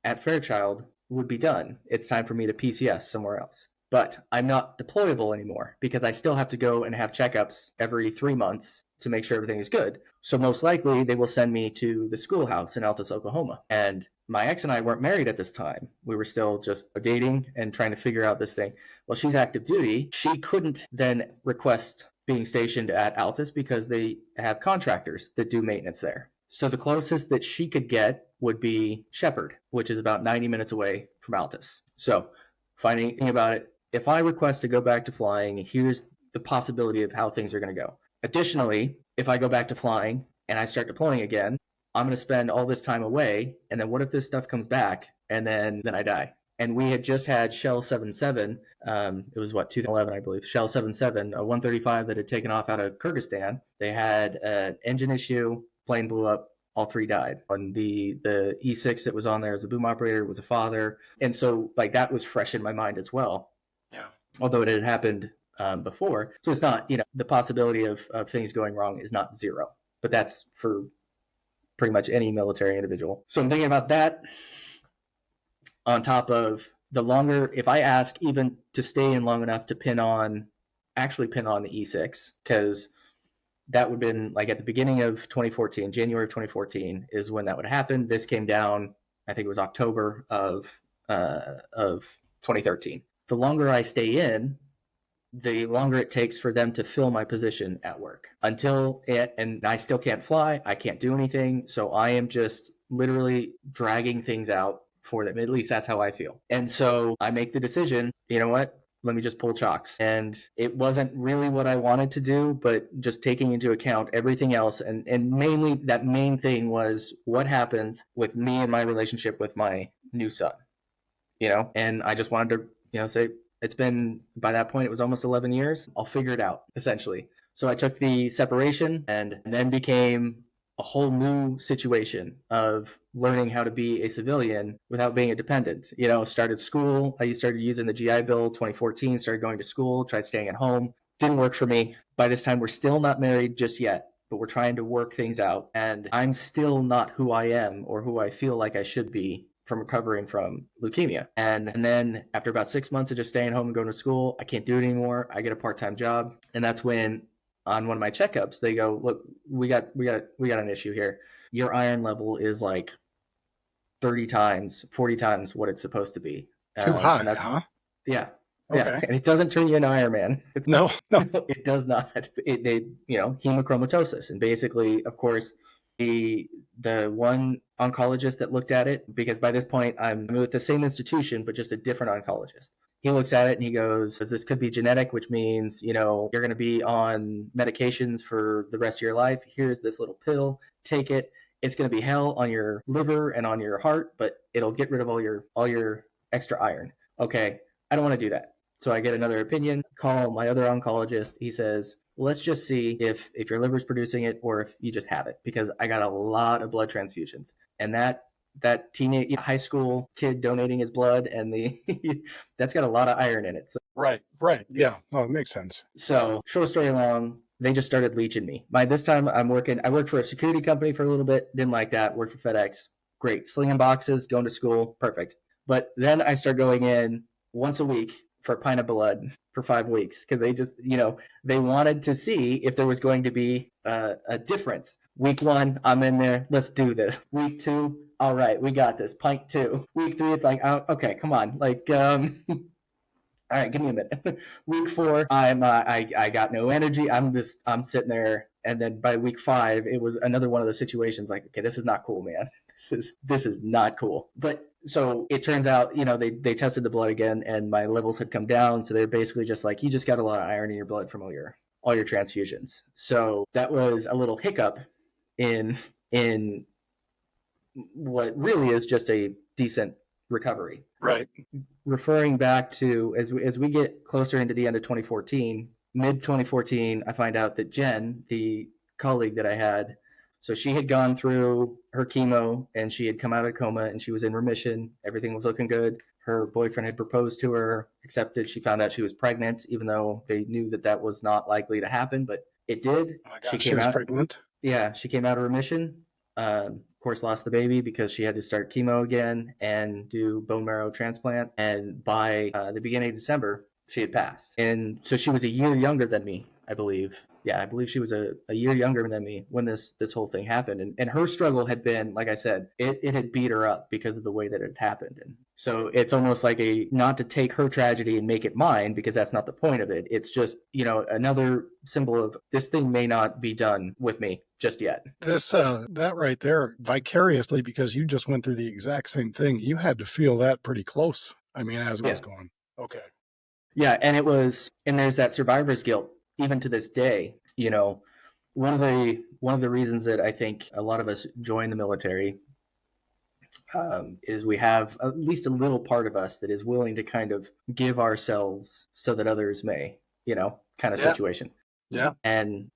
at Fairchild would be done. It's time for me to PCS somewhere else. But I'm not deployable anymore because I still have to go and have checkups every 3 months to make sure everything is good. So most likely they will send me to the schoolhouse in Altus, Oklahoma. And my ex and I weren't married at this time. We were still just dating and trying to figure out this thing. Well, she's active duty. She couldn't then request being stationed at Altus because they have contractors that do maintenance there. So the closest that she could get would be Shepherd, which is about 90 minutes away from Altus. So finding about it, if I request to go back to flying, here's the possibility of how things are going to go. Additionally, if I go back to flying and I start deploying again, I'm going to spend all this time away. And then what if this stuff comes back and then I die? And we had just had Shell 77. It was 2011, I believe. Shell 77, a 135 that had taken off out of Kyrgyzstan. They had an engine issue, plane blew up. All three died. And the E6 that was on there as a boom operator was a father. And so like that was fresh in my mind as well. Yeah. Although it had happened before. So it's not, the possibility of things going wrong is not zero. But that's for pretty much any military individual. So I'm thinking about that on top of if I ask even to stay in long enough to actually pin on the E6, because that would have been like at the beginning of 2014, January of 2014 is when that would happen. This came down, I think it was October of 2013. The longer I stay in, the longer it takes for them to fill my position at work and I still can't fly. I can't do anything. So I am just literally dragging things out for them. At least that's how I feel. And so I make the decision, you know what? Let me just pull chocks. And it wasn't really what I wanted to do, but just taking into account everything else. And mainly that main thing was what happens with me and my relationship with my new son, and I just wanted to, say, it's been, by that point, it was almost 11 years. I'll figure it out, essentially. So I took the separation and then became a whole new situation of learning how to be a civilian without being a dependent. Started school. I started using the GI Bill 2014, started going to school, tried staying at home. Didn't work for me. By this time, we're still not married just yet, but we're trying to work things out. And I'm still not who I am or who I feel like I should be from recovering from leukemia. And then after about 6 months of just staying home and going to school, I can't do it anymore. I get a part-time job. And that's when on one of my checkups, they go, look, we got an issue here. Your iron level is like 30 times, 40 times what it's supposed to be. Too high, and that's, huh? Yeah. Okay. Yeah. And it doesn't turn you into Iron Man. No. It does not. Hemochromatosis. And basically, of course, the one oncologist that looked at it, because by this point I'm with the same institution, but just a different oncologist. He looks at it and he goes, this could be genetic, which means, you're going to be on medications for the rest of your life. Here's this little pill. Take it. It's going to be hell on your liver and on your heart, but it'll get rid of all your extra iron. Okay. I don't want to do that. So I get another opinion, call my other oncologist. He says, let's just see if your liver's producing it or if you just have it, because I got a lot of blood transfusions. And that teenage high school kid donating his blood and that's got a lot of iron in it. So, Right. Yeah. Oh, it makes sense. So short story long, they just started leeching me. By this time I worked for a security company for a little bit, didn't like that, worked for FedEx. Great. Slinging boxes, going to school, perfect. But then I start going in once a week for a pint of blood for 5 weeks because they just, they wanted to see if there was going to be a difference. Week 1, I'm in there. Let's do this. Week 2, all right, we got this. Pint two. Week three, it's like, oh, okay, come on. Like, all right, give me a minute. Week four, I got no energy. I'm sitting there, and then by week five, it was another one of the situations like, okay, this is not cool, man. This is not cool. But so it turns out, they tested the blood again, and my levels had come down. So they're basically just like, you just got a lot of iron in your blood from all your transfusions. So that was a little hiccup in what really is just a decent recovery. Right. Referring back to as we get closer into the end of 2014, mid 2014, I find out that Jen, the colleague that I had, so she had gone through her chemo and she had come out of coma and she was in remission. Everything was looking good. Her boyfriend had proposed to her, accepted. She found out she was pregnant, even though they knew that that was not likely to happen, but it did. Oh my She gosh, she came was out. pregnant. Yeah, she came out of remission. Of course, lost the baby because she had to start chemo again and do bone marrow transplant. And by the beginning of December, she had passed. And so she was a year younger than me, I believe. Yeah, I believe she was a year younger than me when this whole thing happened. And her struggle had been, like I said, it had beat her up because of the way that it happened. And so it's almost like not to take her tragedy and make it mine, because that's not the point of it. It's just, another symbol of this thing may not be done with me just yet. That right there, vicariously, because you just went through the exact same thing. You had to feel that pretty close. I mean, as it was Yeah. going. Okay. Yeah, and there's that survivor's guilt even to this day. One of the reasons that I think a lot of us join the military, is we have at least a little part of us that is willing to kind of give ourselves so that others may, kind of Yeah. situation. Yeah. And,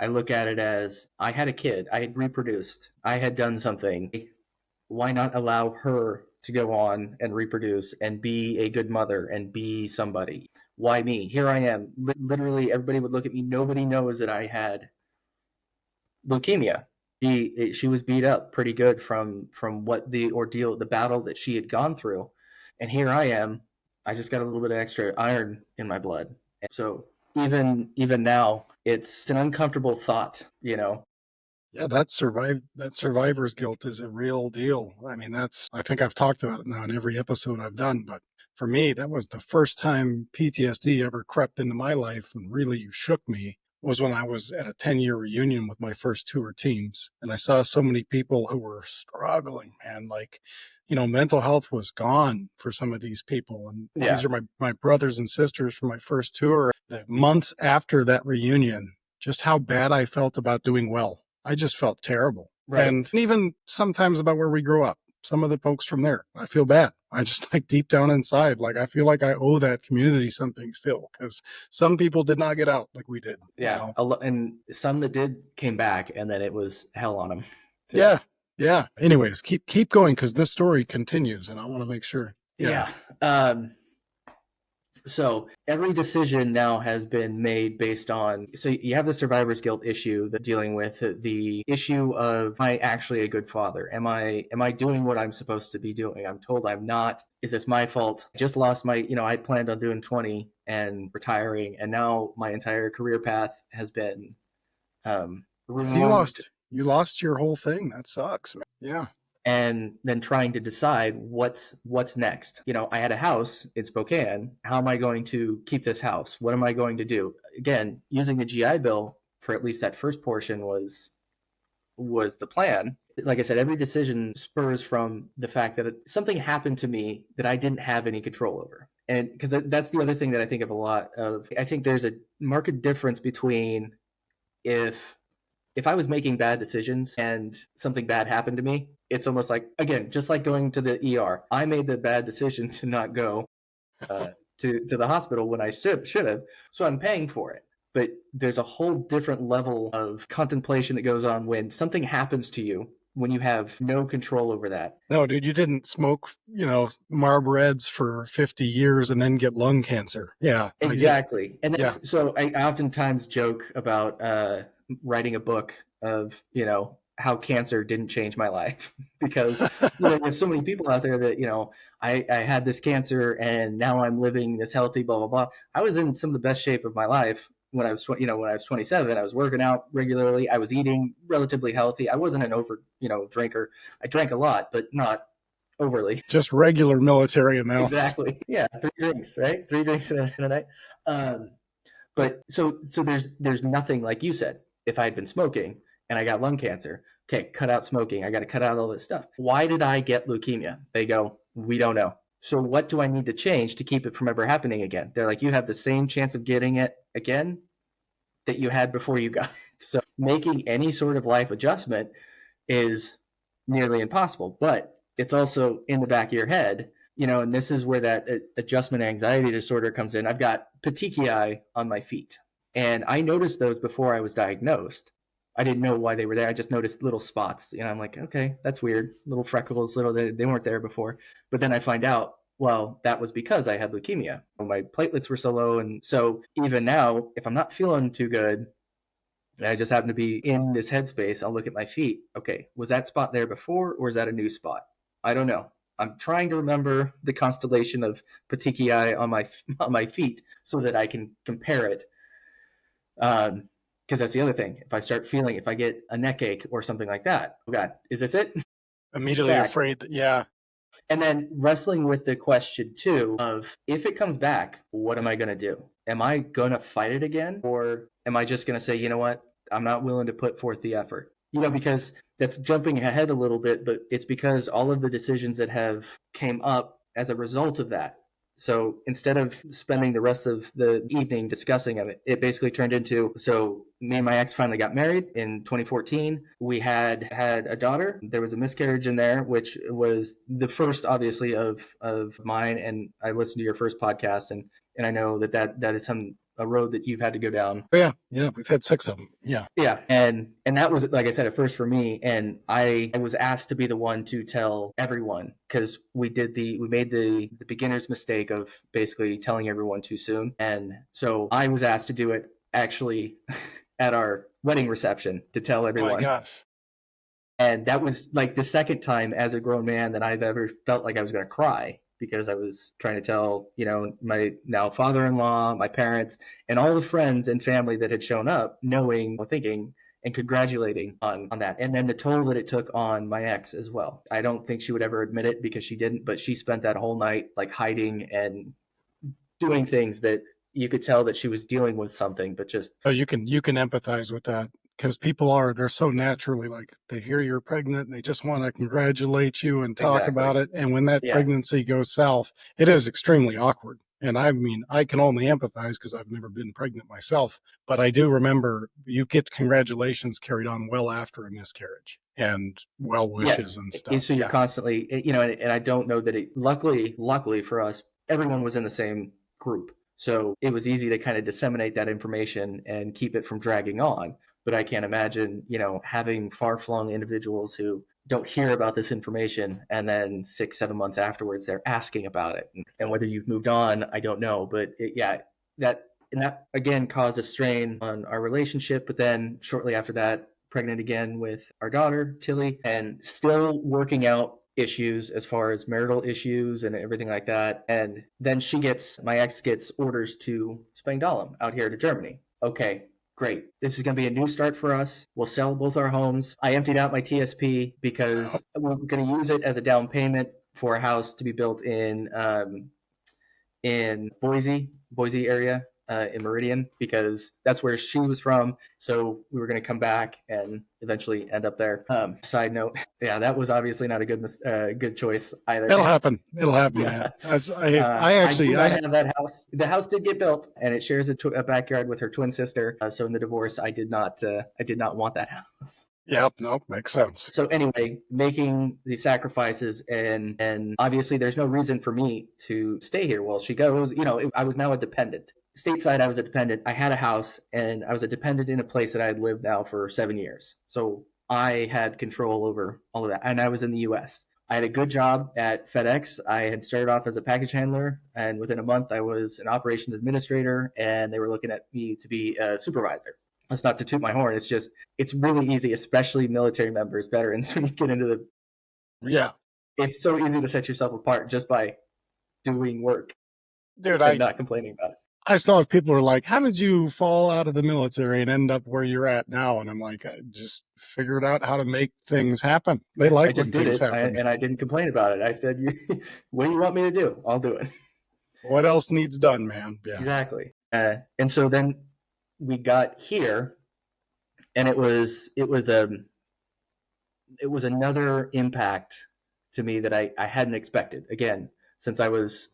I look at it as I had a kid, I had reproduced, I had done something. Why not allow her to go on and reproduce and be a good mother and be somebody? Why me? Here I am. Literally, everybody would look at me. Nobody knows that I had leukemia. She was beat up pretty good from what the ordeal, the battle that she had gone through, and here I am. I just got a little bit of extra iron in my blood. And so even now, it's an uncomfortable thought. Yeah, that survivor's guilt is a real deal. I mean, I think I've talked about it now in every episode I've done, but for me, that was the first time PTSD ever crept into my life and really shook me, was when I was at a 10-year reunion with my first tour teams. And I saw so many people who were struggling, man. Like, mental health was gone for some of these people. And Yeah, these are my brothers and sisters from my first tour. The months after that reunion, just how bad I felt about doing well. I just felt terrible. right. And even sometimes about where we grew up. Some of the folks from there, I feel bad. I just like deep down inside, like I feel like I owe that community something still, because some people did not get out like we did. Yeah, and some that did came back, and then it was hell on them too. Yeah, yeah. Anyways, keep going because this story continues, and I want to make sure. Yeah, Yeah. So every decision now has been made based on, so you have the survivor's guilt issue that dealing with the issue of, am I actually a good father? Am I doing what I'm supposed to be doing? I'm told I'm not. Is this my fault? I just lost I planned on doing 20 and retiring, and now my entire career path has been you removed. lost your whole thing. That sucks, man. Yeah. And then trying to decide what's next. I had a house in Spokane. How am I going to keep this house? What am I going to do? Again, using the GI Bill for at least that first portion was the plan. Like I said, every decision spurs from the fact that something happened to me that I didn't have any control over. And because that's the other thing that I think of a lot of. I think there's a marked difference between if I was making bad decisions and something bad happened to me, it's almost like, again, just like going to the ER. I made the bad decision to not go to the hospital when I should have, so I'm paying for it. But there's a whole different level of contemplation that goes on when something happens to you when you have no control over that. No, dude, you didn't smoke, Marlboro for 50 years and then get lung cancer. Yeah, I get it. Exactly. And Yeah. so I oftentimes joke about writing a book of, how cancer didn't change my life because, there's so many people out there that, I had this cancer and now I'm living this healthy, blah, blah, blah. I was in some of the best shape of my life when I was, when I was 27, I was working out regularly. I was eating relatively healthy. I wasn't an over, drinker. I drank a lot, but not overly. Just regular military amounts. Exactly. Yeah, 3 drinks, right? 3 drinks in a night. Um, but so there's nothing like you said. If I had been smoking and I got lung cancer, okay, cut out smoking. I got to cut out all this stuff. Why did I get leukemia? They go, we don't know. So what do I need to change to keep it from ever happening again? They're like, you have the same chance of getting it again that you had before you got it. So making any sort of life adjustment is nearly impossible. But it's also in the back of your head, and this is where that adjustment anxiety disorder comes in. I've got petechiae on my feet, and I noticed those before I was diagnosed. I didn't know why they were there. I just noticed little spots. I'm like, okay, that's weird. Little freckles, they weren't there before. But then I find out, well, that was because I had leukemia. My platelets were so low. And so even now, if I'm not feeling too good, and I just happen to be in this headspace, I'll look at my feet. Okay, was that spot there before, or is that a new spot? I don't know. I'm trying to remember the constellation of petechiae on my feet so that I can compare it. Because that's the other thing. If I get a neck ache or something like that, oh God, is this it? Immediately Back. afraid that, yeah. And then wrestling with the question too of, if it comes back, what am I going to do? Am I going to fight it again? Or am I just going to say, you know what? I'm not willing to put forth the effort. Because that's jumping ahead a little bit, but it's because all of the decisions that have came up as a result of that. So instead of spending the rest of the evening discussing it, it basically turned into, so me and my ex finally got married in 2014. We had a daughter. There was a miscarriage in there, which was the first, obviously, of mine. And I listened to your first podcast, and I know that is a road that you've had to go down. Yeah, we've had 6 of them. Yeah. Yeah, and that was, like I said, at first for me, and I was asked to be the one to tell everyone, because we made the beginner's mistake of basically telling everyone too soon, and so I was asked to do it actually at our wedding reception to tell Oh my everyone. gosh. And that was like the second time as a grown man that I've ever felt like I was going to cry, because I was trying to tell, my now father-in-law, my parents, and all the friends and family that had shown up, knowing, thinking, and congratulating on that. And then the toll that it took on my ex as well. I don't think she would ever admit it because she didn't, but she spent that whole night like hiding and doing things that you could tell that she was dealing with something, but just. Oh, you can empathize with that, because they're so naturally, like, they hear you're pregnant and they just want to congratulate you and talk Exactly. about it. And when that Yeah. pregnancy goes south, it is extremely awkward. And I mean, I can only empathize because I've never been pregnant myself, but I do remember you get congratulations carried on well after a miscarriage and well Yeah. wishes and stuff. So you're Yeah. constantly, and I don't know that luckily for us, everyone was in the same group. So it was easy to kind of disseminate that information and keep it from dragging on. But I can't imagine, having far flung individuals who don't hear about this information, and then 6, 7 months afterwards, they're asking about it. And whether you've moved on, I don't know. But that again caused a strain on our relationship. But then shortly after that, pregnant again with our daughter, Tilly, and still working out issues as far as marital issues and everything like that. And then my ex gets orders to Spangdahlem out here to Germany. Okay, great. This is going to be a new start for us. We'll sell both our homes. I emptied out my TSP because we're going to use it as a down payment for a house to be built in Boise area, in Meridian, because that's where she was from. So we were going to come back and eventually end up there. Side note, yeah, that was obviously not a good choice either. It'll happen. It'll happen, Yeah. man. I I do actually, not have that house. The house did get built, and it shares a backyard with her twin sister. So in the divorce, I did not want that house. yep, nope, makes sense. So anyway, making the sacrifices, and obviously there's no reason for me to stay here while she goes. I was now a dependent. Stateside, I was a dependent. I had a house, and I was a dependent in a place that I had lived now for 7 years. So I had control over all of that, and I was in the U.S. I had a good job at FedEx. I had started off as a package handler, and within a month, I was an operations administrator, and they were looking at me to be a supervisor. That's not to toot my horn. It's just, it's really easy, especially military members, veterans, when you get into Yeah. it's so easy to set yourself apart just by doing work Dude, and not complaining about it. I still have people who are like, how did you fall out of the military and end up where you're at now? And I'm like, I just figured out how to make things happen. They I like just when did things it, happen. and I didn't complain about it. I said, what do you want me to do? I'll do it. What else needs done, man? Yeah. Exactly. And so then we got here, and it was another impact to me that I hadn't expected. Again, since I was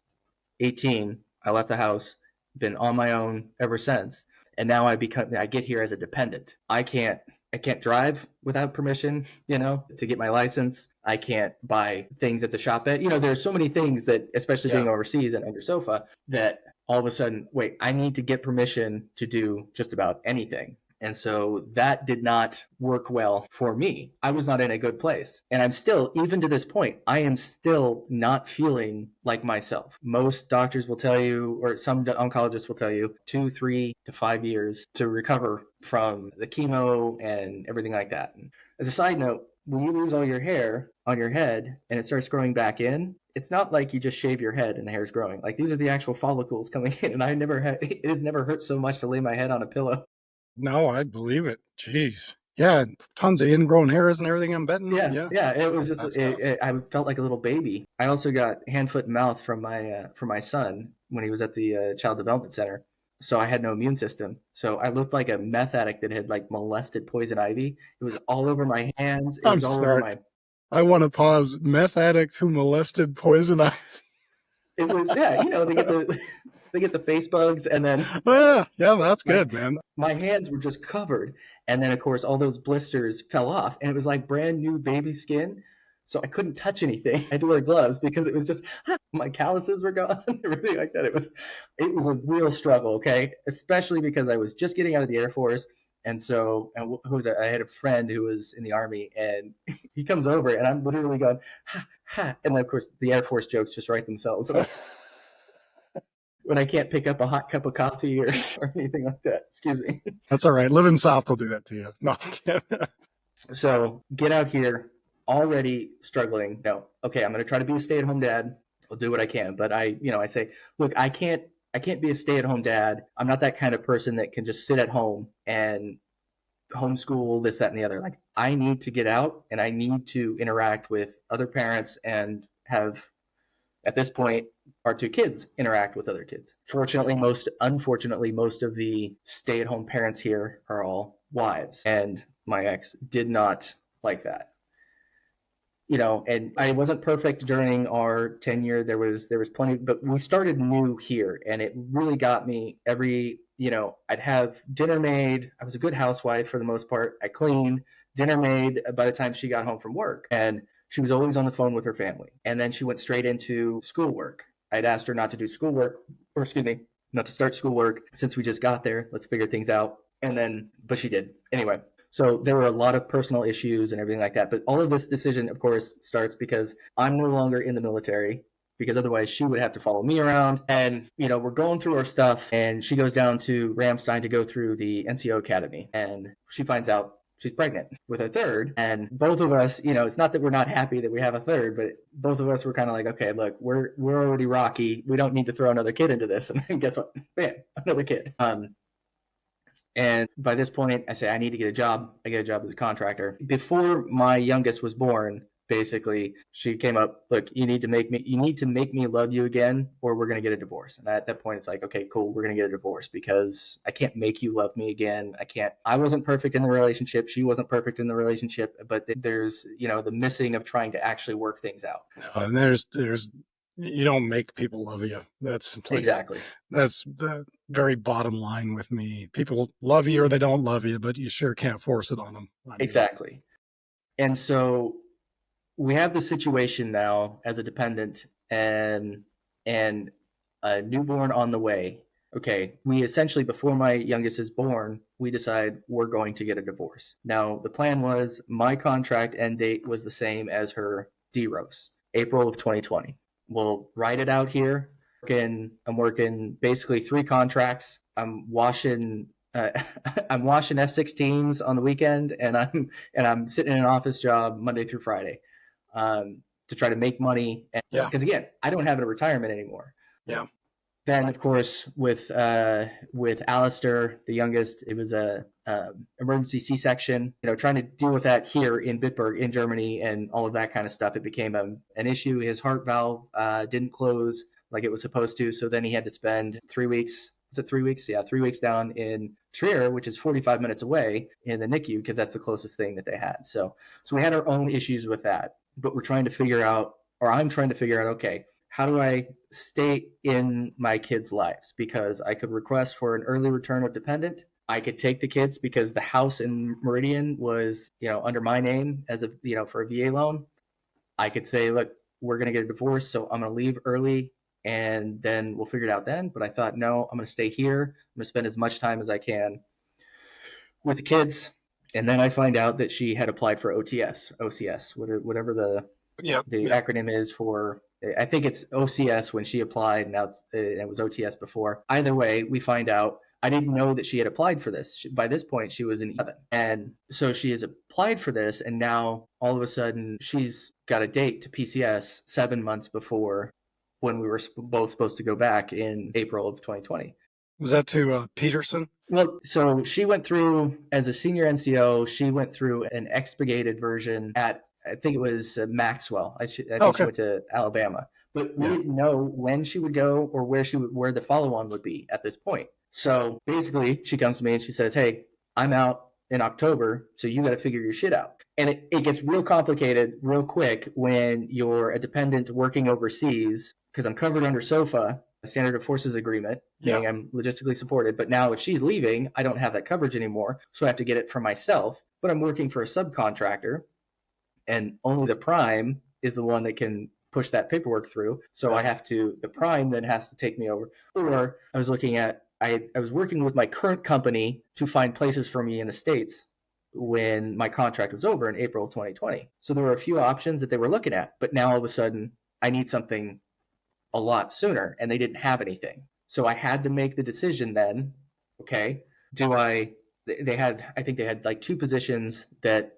18, I left the house, been on my own ever since. And now I get here as a dependent. I can't drive without permission, to get my license. I can't buy things at the shop there's so many things that, especially Yeah. being overseas and under SOFA, that all of a sudden, wait, I need to get permission to do just about anything. And so that did not work well for me. I was not in a good place. And I'm still, even to this point, I am still not feeling like myself. Most doctors will tell you, or some oncologists will tell you, 2, 3 to 5 years to recover from the chemo and everything like that. And as a side note, when you lose all your hair on your head and it starts growing back in, it's not like you just shave your head and the hair's growing. Like, these are the actual follicles coming in. And it has never hurt so much to lay my head on a pillow. No, I believe it. Jeez. Yeah. Tons of ingrown hairs and everything, I'm betting. Yeah, Yeah. yeah. It was just That's tough. I felt like a little baby. I also got hand, foot, and mouth from my son when he was at the child development center. So I had no immune system. So I looked like a meth addict that had like molested poison ivy. It was all over my hands. It I'm was all over sorry. my. I want to pause. Meth addict who molested poison ivy. It was, yeah. They get the they get the face bugs, and then Well, yeah, that's my good, man. my hands were just covered, and then of course all those blisters fell off, and it was like brand new baby skin, so I couldn't touch anything. I had to wear gloves because it was just my calluses were gone, everything like that. It was a real struggle, okay, especially because I was just getting out of the Air Force. And so, I had a friend who was in the Army, and he comes over, and I'm literally going, ha, ha. And then, of course, the Air Force jokes just write themselves when I can't pick up a hot cup of coffee or anything like that. Excuse me. That's all right. Living South will do that to you. No, I'm kidding. So get out here already struggling. No, okay, I'm going to try to be a stay-at-home dad. I'll do what I can, but I say, look, I can't be a stay-at-home dad. I'm not that kind of person that can just sit at home and homeschool this, that, and the other. Like, I need to get out and I need to interact with other parents and have, at this point, our two kids interact with other kids. Unfortunately, most of the stay-at-home parents here are all wives, and my ex did not like that. And I wasn't perfect during our tenure. There was plenty, but we started new here, and it really got me. I'd have dinner made. I was a good housewife for the most part. I cleaned, dinner made by the time she got home from work, and she was always on the phone with her family. And then she went straight into schoolwork. I'd asked her not to do schoolwork, or excuse me, not to start schoolwork since we just got there. Let's figure things out. But she did anyway. So there were a lot of personal issues and everything like that. But all of this decision, of course, starts because I'm no longer in the military, because otherwise she would have to follow me around. And, we're going through our stuff, and she goes down to Ramstein to go through the NCO Academy. And she finds out she's pregnant with a third. And both of us, it's not that we're not happy that we have a third, but both of us were kind of like, okay, look, we're already rocky. We don't need to throw another kid into this. And then guess what? Bam, another kid. And by this point, I say, I need to get a job. I get a job as a contractor. Before my youngest was born, basically, she came up, look, you need to make me love you again, or we're going to get a divorce. And at that point, it's like, okay, cool, we're going to get a divorce, because I can't make you love me again. I wasn't perfect in the relationship. She wasn't perfect in the relationship, but there's, the missing of trying to actually work things out. And there's you don't make people love you. That's like, Exactly. that's the very bottom line with me. People love you or they don't love you, but you sure can't force it on them. Exactly. And so we have the situation now as a dependent and a newborn on the way. Okay, we essentially, before my youngest is born, we decide we're going to get a divorce. Now, the plan was my contract end date was the same as her DROS, April of 2020. We'll write it out here. I'm working basically 3 contracts. I'm washing F-16s on the weekend, and I'm sitting in an office job Monday through Friday, to try to make money. Yeah. Because again, I don't have a retirement anymore. Yeah. Then, of course, with Alistair, the youngest, it was a emergency C-section. Trying to deal with that here in Bitburg, in Germany, and all of that kind of stuff. It became an issue. His heart valve didn't close like it was supposed to, so then he had to spend 3 weeks. Was it 3 weeks? Yeah, 3 weeks down in Trier, which is 45 minutes away in the NICU, because that's the closest thing that they had. So we had our own issues with that, but we're trying to figure out, or I'm trying to figure out, okay, how do I stay in my kids' lives? Because I could request for an early return of dependent. I could take the kids because the house in Meridian was, under my name as a, for a VA loan. I could say, look, we're going to get a divorce, so I'm going to leave early and then we'll figure it out then. But I thought, no, I'm going to stay here. I'm going to spend as much time as I can with the kids. And then I find out that she had applied for OCS, whatever Yep. the Yep. acronym is for, I think it's OCS when she applied. Now it was OTS before. Either way, we find out. I didn't know that she had applied for this. By this point, she was in 11. And so she has applied for this. And now all of a sudden, she's got a date to PCS 7 months before when we were both supposed to go back in April of 2020. Was that to Peterson? Well, so she went through, as a senior NCO, she went through an expurgated version at, I think it was Maxwell. I think she Okay. went to Alabama, but we Yeah. didn't know when she would go or where the follow-on would be at this point. So basically, she comes to me and she says, "Hey, I'm out in October, so you got to figure your shit out." And it gets real complicated real quick when you're a dependent working overseas, because I'm covered under SOFA, a standard of forces agreement, Yeah. meaning I'm logistically supported. But now if she's leaving, I don't have that coverage anymore. So I have to get it for myself. But I'm working for a subcontractor, and only the prime is the one that can push that paperwork through. So I Right. have to, the prime then has to take me over. Or I was looking at, I was working with my current company to find places for me in the States when my contract was over in April 2020. So there were a few options that they were looking at, but now all of a sudden I need something a lot sooner and they didn't have anything. So I had to make the decision then, okay, do I, they had, I think they had like two positions that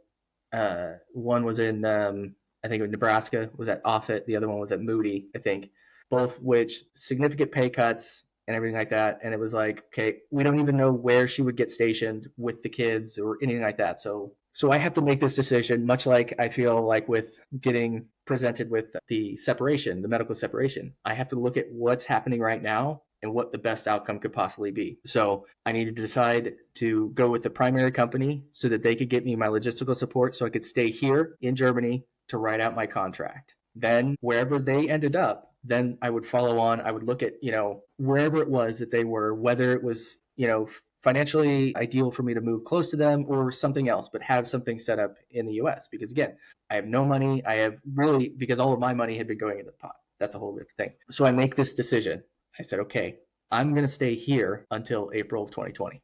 one was in, I think in Nebraska, was at Offutt. The other one was at Moody, I think, both which significant pay cuts and everything like that. And it was like, okay, we don't even know where she would get stationed with the kids or anything like that. So I have to make this decision, much like I feel like with getting presented with the separation, the medical separation. I have to look at what's happening right now and what the best outcome could possibly be. So I needed to decide to go with the primary company so that they could get me my logistical support so I could stay here in Germany to write out my contract. Then wherever they ended up, then I would follow on. I would look at, wherever it was that they were, whether it was, financially ideal for me to move close to them or something else, but have something set up in the US. Because again, I have no money. I have really, because all of my money had been going into the pot. That's a whole different thing. So I make this decision. I said, okay, I'm going to stay here until April of 2020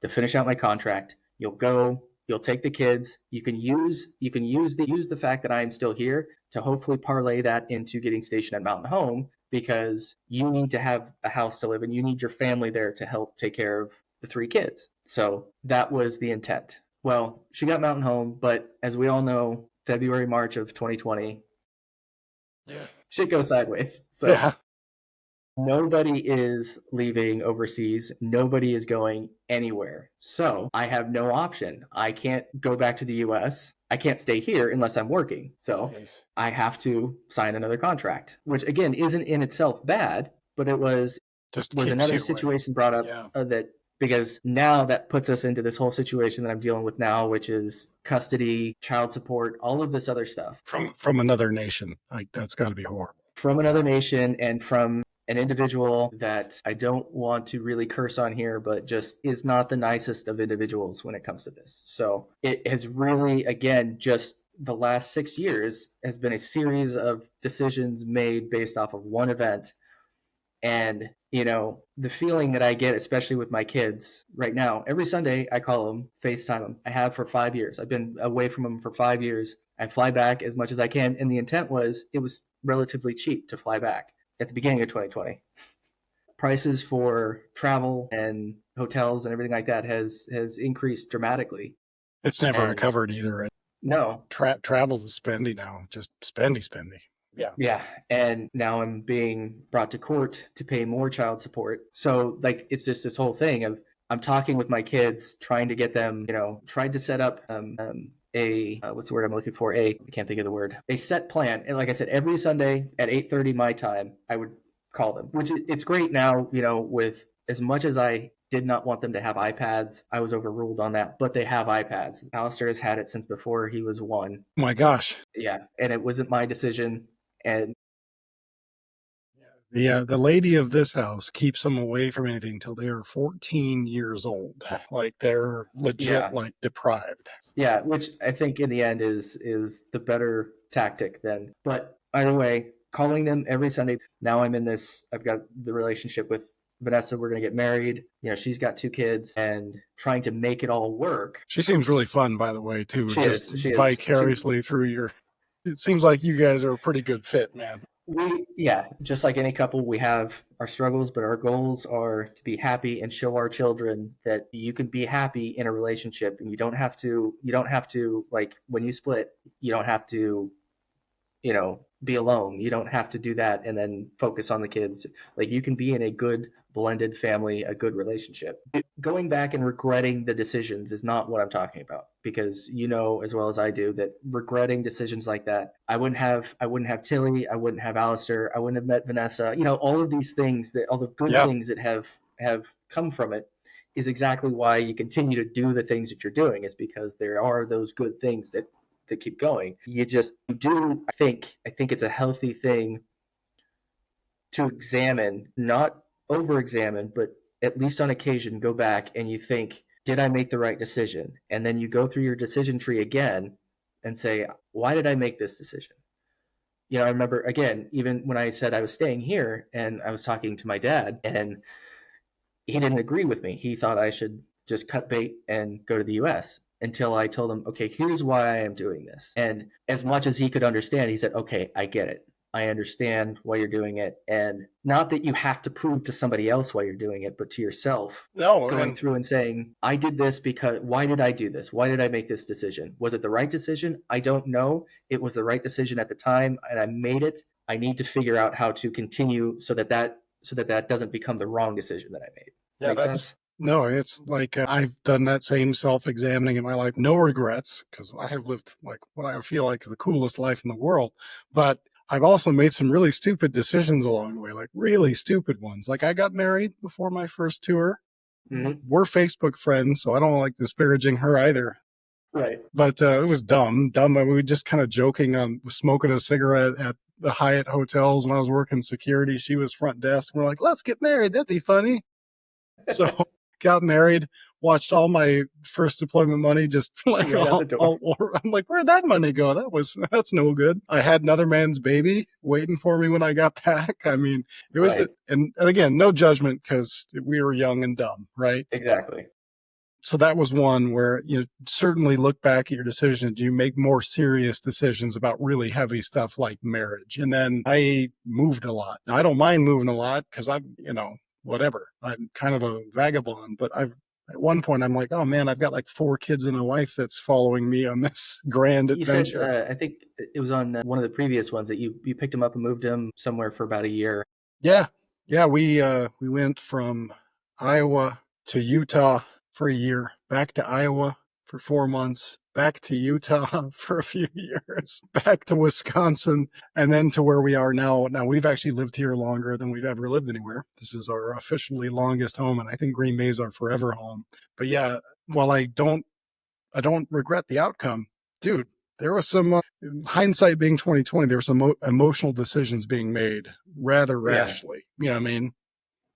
to finish out my contract. You'll take the kids. You can use the fact that I am still here to hopefully parlay that into getting stationed at Mountain Home, because you need to have a house to live in. You need your family there to help take care of the three kids. So that was the intent. Well, she got Mountain Home, but as we all know, February, March of 2020, Yeah. shit goes sideways. So Yeah. nobody is leaving overseas. Nobody is going anywhere. So I have no option. I can't go back to the US. I can't stay here unless I'm working. So Jeez. I have to sign another contract, which again isn't in itself bad, but it Just was keeps another you away. situation brought up Yeah. that, because now that puts us into this whole situation that I'm dealing with now, which is custody, child support, all of this other stuff From another nation. Like that's got to be horrible. from another Yeah. nation and from an individual that I don't want to really curse on here, but just is not the nicest of individuals when it comes to this. So it has really, again, just the last 6 years has been a series of decisions made based off of one event. And, the feeling that I get, especially with my kids right now, every Sunday I call them, FaceTime them. I have for 5 years. I've been away from them for 5 years. I fly back as much as I can. And the intent was it was relatively cheap to fly back at the beginning of 2020. Prices for travel and hotels and everything like that has increased dramatically. It's never And recovered either. no, Travel is spendy now. Just spendy. Yeah. Yeah, and now I'm being brought to court to pay more child support. So like it's just this whole thing of I'm talking with my kids, trying to get them, tried to set up a what's the word I'm looking for? I can't think of the word. A set plan. And like I said, every Sunday at 8:30 my time, I would call them, which it's great now, with as much as I did not want them to have iPads, I was overruled on that, but they have iPads. Alistair has had it since before he was one. My gosh. Yeah, and it wasn't my decision. And The lady of this house keeps them away from anything till they are 14 years old. Like they're legit yeah, like deprived. yeah, which I think in the end is the better tactic then. But either way, calling them every Sunday. Now I'm in this. I've got the relationship with Vanessa. We're gonna get married. She's got 2 kids, and trying to make it all work. She seems really fun, by the way, too. She Just is. She is. vicariously through your. It seems like you guys are a pretty good fit, man. Yeah, just like any couple, we have our struggles, but our goals are to be happy and show our children that you can be happy in a relationship, and you don't have to like when you split, you don't have to be alone. You don't have to do that and then focus on the kids. Like you can be in a good blended family, a good relationship. Going back and regretting the decisions is not what I'm talking about because you know as well as I do that regretting decisions like that, I wouldn't have Tilly, I wouldn't have Alistair, I wouldn't have met Vanessa. All of these things that all the good Yeah. things that have come from it is exactly why you continue to do the things that you're doing is because there are those good things that keep going. You do I think it's a healthy thing to examine, not over examine, but at least on occasion go back and you think, did I make the right decision? And then you go through your decision tree again and say, why did I make this decision? I remember again, even when I said I was staying here and I was talking to my dad and he didn't agree with me. He thought I should just cut bait and go to the US until I told him, okay, here's why I am doing this. And as much as he could understand, he said, okay, I get it. I understand why you're doing it. And not that you have to prove to somebody else why you're doing it, but to yourself, No, going and through and saying, I did this because why did I do this? Why did I make this decision? Was it the right decision? I don't know. It was the right decision at the time and I made it. I need to figure out how to continue so that doesn't become the wrong decision that I made. yeah, Make that's sense? no, it's like I've done that same self-examining in my life. No regrets because I have lived like what I feel like is the coolest life in the world. But I've also made some really stupid decisions along the way, like really stupid ones. Like I got married before my first tour. Mm-hmm. We're Facebook friends, so I don't like disparaging her either. Right. But it was dumb. I mean, we were just kind of joking on smoking a cigarette at the Hyatt hotels when I was working security. She was front desk. We're like, let's get married. That'd be funny. So got married, watched all my first deployment money just like Right out the door. I'm like, where'd that money go? That's no good. I had another man's baby waiting for me when I got back. I mean, it was, Right. and again, no judgment because we were young and dumb, right? Exactly. So that was one where you certainly look back at your decisions. You make more serious decisions about really heavy stuff like marriage. And then I moved a lot. Now, I don't mind moving a lot because whatever. I'm kind of a vagabond, but at one point I'm like, oh man, I've got like 4 kids and a wife that's following me on this grand You said adventure. I think it was on one of the previous ones that you picked him up and moved him somewhere for about a year. Yeah. Yeah, we went from Iowa to Utah for a year, back to Iowa for 4 months, back to Utah for a few years, back to Wisconsin, and then to where we are now. Now we've actually lived here longer than we've ever lived anywhere. This is our officially longest home, and I think Green Bay is our forever home. But yeah, while I don't regret the outcome, dude. There was some hindsight being 2020. There were some emotional decisions being made rather Yeah. rashly. You know what I mean?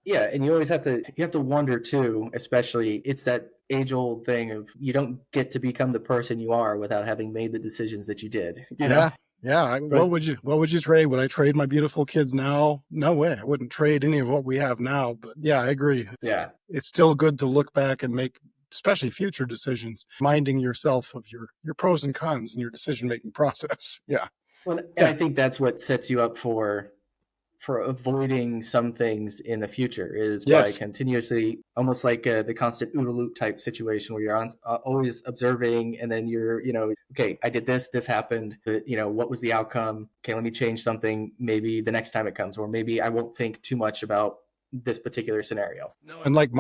Yeah, and you have to wonder too, especially it's that age old thing of you don't get to become the person you are without having made the decisions that you did, Yeah, yeah. But What would you trade? Would I trade my beautiful kids now? No way. I wouldn't trade any of what we have now. But yeah, I agree. yeah. It's still good to look back and make, especially future decisions, minding yourself of your pros and cons in your decision making process. Yeah, Well, and yeah, I think that's what sets you up for avoiding some things in the future is by Yes. continuously, almost like the constant OODA loop type situation where you're always observing, and then you're, okay, I did this, this happened, what was the outcome? Okay, let me change something maybe the next time it comes, or maybe I won't think too much about this particular scenario. No, and like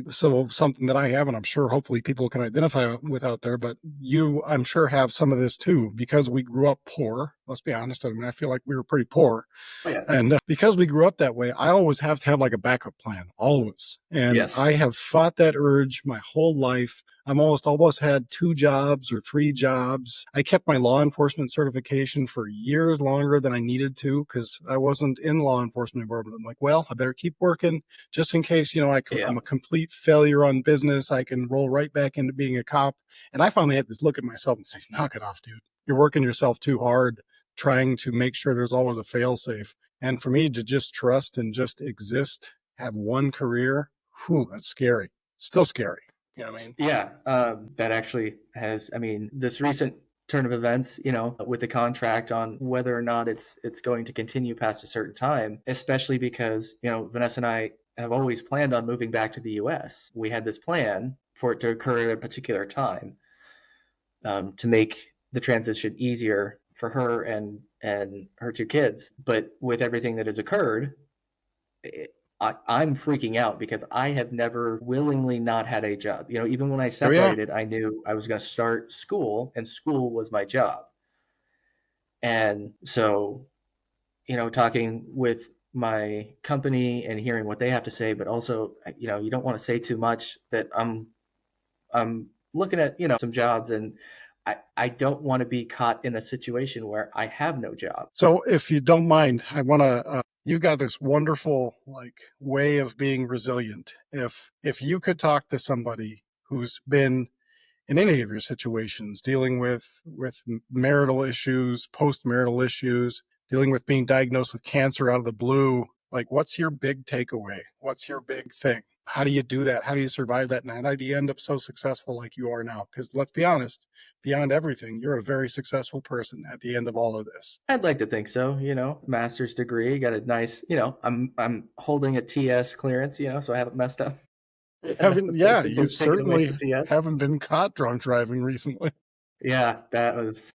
so something that I have, and I'm sure hopefully people can identify with out there, but you, I'm sure, have some of this too, because we grew up poor. Let's be honest. I mean, I feel like we were pretty poor. Oh yeah. And because we grew up that way, I always have to have like a backup plan, always. And I Yes. have fought that urge my whole life. I'm almost had 2 jobs or 3 jobs. I kept my law enforcement certification for years longer than I needed to because I wasn't in law enforcement environment. I'm like, well, I better keep working just in case, Yeah. I'm a complete failure on business. I can roll right back into being a cop. And I finally had to look at myself and say, knock it off, dude. You're working yourself too hard trying to make sure there's always a fail safe. And for me to just trust and just exist, have one career, whew, that's scary. Still scary. You know what I mean? Yeah, that actually has, I mean, this recent turn of events, with the contract on whether or not it's going to continue past a certain time, especially because, Vanessa and I have always planned on moving back to the US. We had this plan for it to occur at a particular time, to make the transition easier for her and her 2 kids. But with everything that has occurred, I'm freaking out because I have never willingly not had a job. Even when I Oh, yeah. separated, I knew I was going to start school, and school was my job. And so, talking with my company and hearing what they have to say, but also, you don't want to say too much that I'm looking at, some jobs, and I don't want to be caught in a situation where I have no job. So if you don't mind, I want to, you've got this wonderful like way of being resilient. If you could talk to somebody who's been in any of your situations, dealing with marital issues, post-marital issues, dealing with being diagnosed with cancer out of the blue, like what's your big takeaway? What's your big thing? How do you do that? How do you survive that? And how do you end up so successful like you are now? Because let's be honest, beyond everything, you're a very successful person at the end of all of this. I'd like to think so, master's degree, got a nice, I'm holding a TS clearance, so I haven't messed up. Haven't, yeah, you They've taken away the certainly TS. haven't been caught drunk driving recently. Yeah, that was,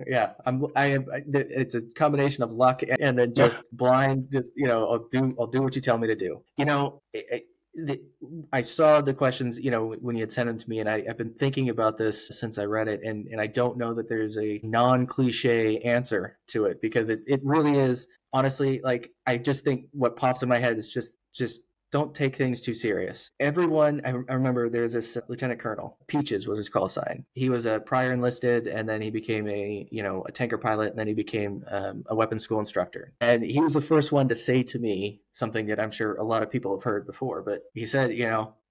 yeah, it's a combination of luck and then just blind, just, I'll do what you tell me to do. The, I saw the questions, when you had sent them to me, and I've been thinking about this since I read it, and I don't know that there's a non-cliche answer to it, because it really is, honestly, like, I just think what pops in my head is just don't take things too serious. Everyone, I remember there's this Lieutenant Colonel, Peaches was his call sign. He was a prior enlisted, and then he became a tanker pilot, and then he became a weapons school instructor. And he was the first one to say to me something that I'm sure a lot of people have heard before, but he said,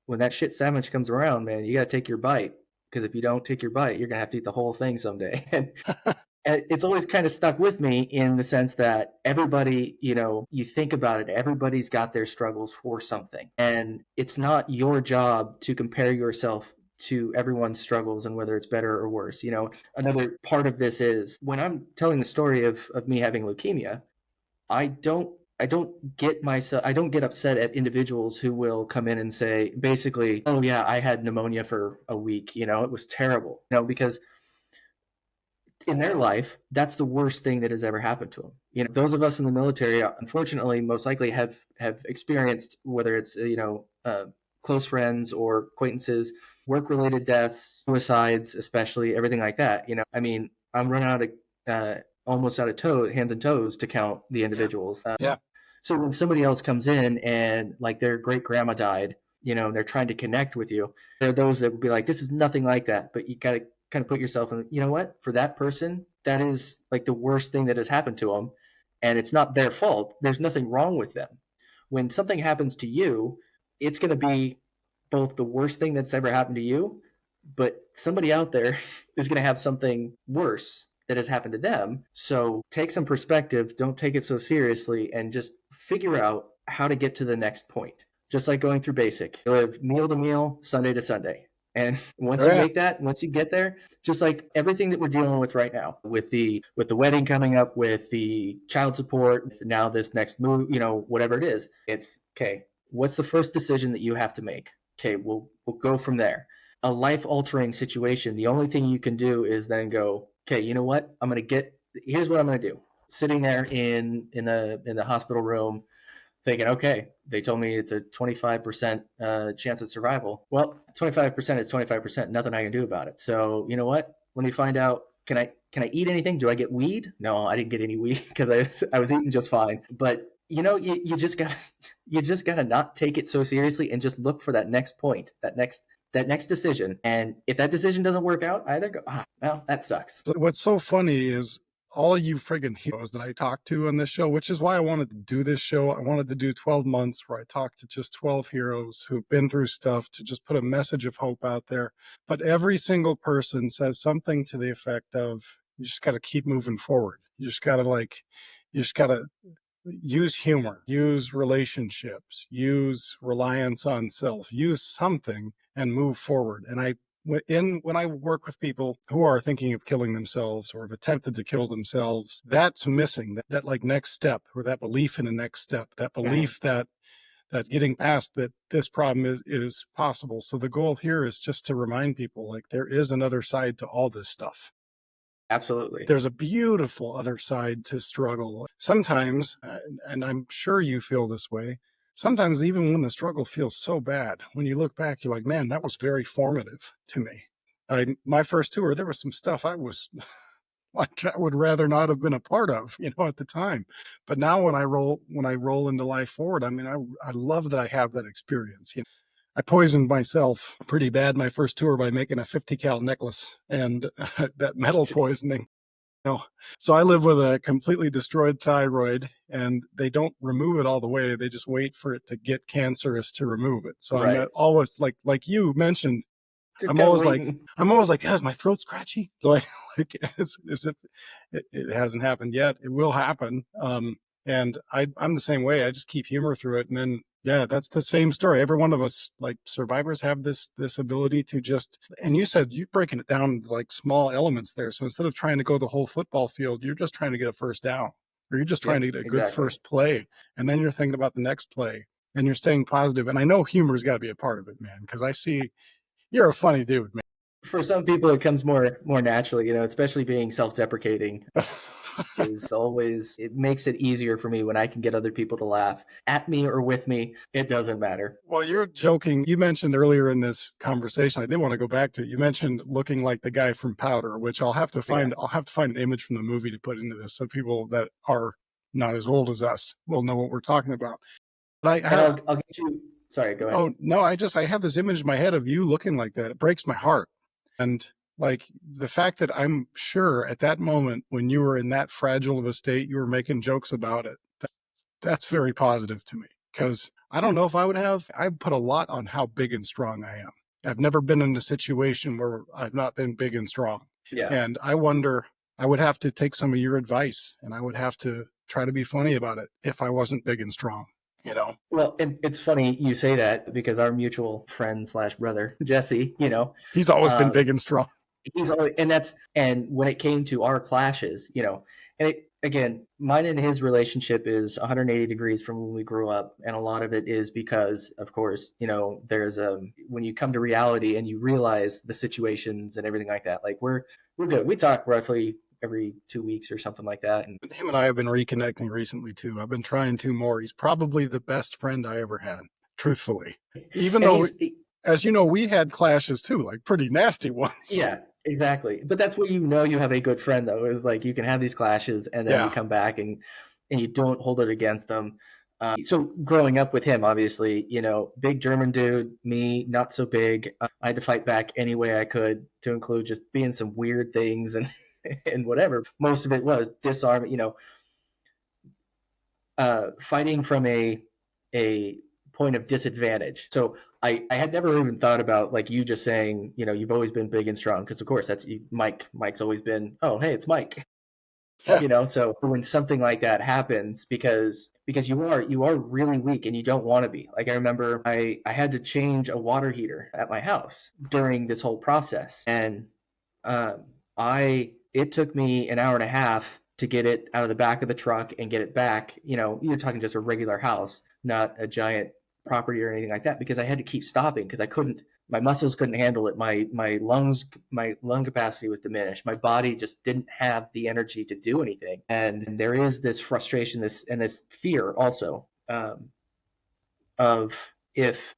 when that shit sandwich comes around, man, you got to take your bite. Because if you don't take your bite, you're going to have to eat the whole thing someday. And it's always kind of stuck with me in the sense that everybody, you think about it, everybody's got their struggles for something. And it's not your job to compare yourself to everyone's struggles and whether it's better or worse. Another part of this is when I'm telling the story of me having leukemia, I don't get upset at individuals who will come in and say basically, oh yeah, I had pneumonia for a week, it was terrible, because in their life, that's the worst thing that has ever happened to them. Those of us in the military, unfortunately, most likely have experienced, whether it's close friends or acquaintances, work-related deaths, suicides, especially everything like that. I mean, I'm running out of almost out of hands and toes to count the Yeah. individuals. Yeah. So when somebody else comes in and like their great grandma died, they're trying to connect with you. There are those that will be like, this is nothing like that. But you got to kind of put yourself in, you know what? For that person, that is like the worst thing that has happened to them. And it's not their fault. There's nothing wrong with them. When something happens to you, it's going to be both the worst thing that's ever happened to you, but somebody out there is going to have something worse that has happened to them. So take some perspective, don't take it so seriously, and just figure out how to get to the next point. Just like going through basic. You live meal to meal, Sunday to Sunday. And once you Yeah. make that, once you get there, just like everything that we're dealing with right now, with the wedding coming up, with the child support, now this next move, whatever it is, it's okay. What's the first decision that you have to make? Okay, we'll go from there. A life altering situation, the only thing you can do is then go, okay, you know what? Here's what I'm gonna do. Sitting there in the hospital room, thinking, okay, they told me it's a 25% chance of survival. Well, 25% is 25%. Nothing I can do about it. So you know what? Let me find out. Can I eat anything? Do I get weed? No, I didn't get any weed because I was eating just fine. But you just got you just gotta not take it so seriously and just look for that next point, that next decision. And if that decision doesn't work out, either go, well, that sucks. So what's so funny is all of you friggin' heroes that I talked to on this show, which is why I wanted to do this show. I wanted to do 12 months where I talked to just 12 heroes who've been through stuff to just put a message of hope out there. But every single person says something to the effect of, you just got to keep moving forward. You just got to use humor, use relationships, use reliance on self, use something and move forward. And when I work with people who are thinking of killing themselves or have attempted to kill themselves, that's missing that like next step, or that belief in the next step, that Mhm. belief that getting past that this problem is possible. So the goal here is just to remind people like there is another side to all this stuff. Absolutely. There's a beautiful other side to struggle. Sometimes, and I'm sure you feel this way, sometimes even when the struggle feels so bad, when you look back, you're like, man, that was very formative to me. My first tour, there was some stuff I was like, I would rather not have been a part of, at the time. But now when I roll into life forward, I mean, I love that I have that experience. I poisoned myself pretty bad my first tour by making a 50 cal necklace, and that metal poisoning. No. So I live with a completely destroyed thyroid, and they don't remove it all the way. They just wait for it to get cancerous to remove it. So I'm Right. always like you mentioned, Just I'm kind of always like waiting. I'm always like, is my throat scratchy? So I like as if it hasn't happened yet. It will happen. And I'm the same way. I just keep humor through it, and then yeah, that's the same story. Every one of us, like survivors, have this ability to just. And you said you're breaking it down into like small elements there. So instead of trying to go the whole football field, you're just trying to get a first down, or you're just trying to Yep, get a good exactly. first play, and then you're thinking about the next play, and you're staying positive. And I know humor's got to be a part of it, man, because I see you're a funny dude, For some people, it comes more naturally, especially being self-deprecating man. is always, it makes it easier for me when I can get other people to laugh at me or with me. It doesn't matter. Well, you're joking. You mentioned earlier in this conversation, I did want to go back to it. You mentioned looking like the guy from Powder, which Yeah. I'll have to find an image from the movie to put into this so people that are not as old as us will know what we're talking about. But I And have I'll get you. Sorry, go ahead. oh no, I have this image in my head of you looking like that. It breaks my heart. And like the fact that I'm sure at that moment when you were in that fragile of a state, you were making jokes about it. That's very positive to me because I don't know if I put a lot on how big and strong I am. I've never been in a situation where I've not been big and strong. Yeah. And I wonder, I would have to take some of your advice and I would have to try to be funny about it if I wasn't big and strong, you know? Well, it's funny you say that because our mutual friend slash brother Jesse, He's always been uh, big and strong. he's always, and when it came to our clashes, and again, mine and his relationship is 180 degrees from when we grew up, and a lot of it is because, of course, there's when you come to reality and you realize the situations and everything like that. Like we're good. We talk roughly every 2 weeks or something like that, and Him and I have been reconnecting recently too. I've been trying to more. He's probably the best friend I ever had, truthfully. Even and though, as you know, we had clashes too, like pretty nasty ones. yeah, exactly. But that's where you have a good friend though, is like you can have these clashes and then you Yeah. come back and you don't hold it against them. So growing up with him, obviously, big German dude, me not so big. I had to fight back any way I could, to include just being some weird things and and whatever. Most of it was disarm, fighting from a point of disadvantage. So I had never even thought about, like you just saying, you've always been big and strong, because of course that's you, Mike. Mike's always been, oh hey, it's Mike. Yeah. So when something like that happens, because because you are really weak and you don't want to be. Like I remember I had to change a water heater at my house during this whole process, and um, I it took me an hour and a half to get it out of the back of the truck and get it back. You know, you're talking just a regular house, not a giant property or anything like that, because I had to keep stopping because I couldn't. My muscles couldn't handle it. My lung capacity was diminished. My body just didn't have the energy to do anything. And there is this frustration, this fear also, of, if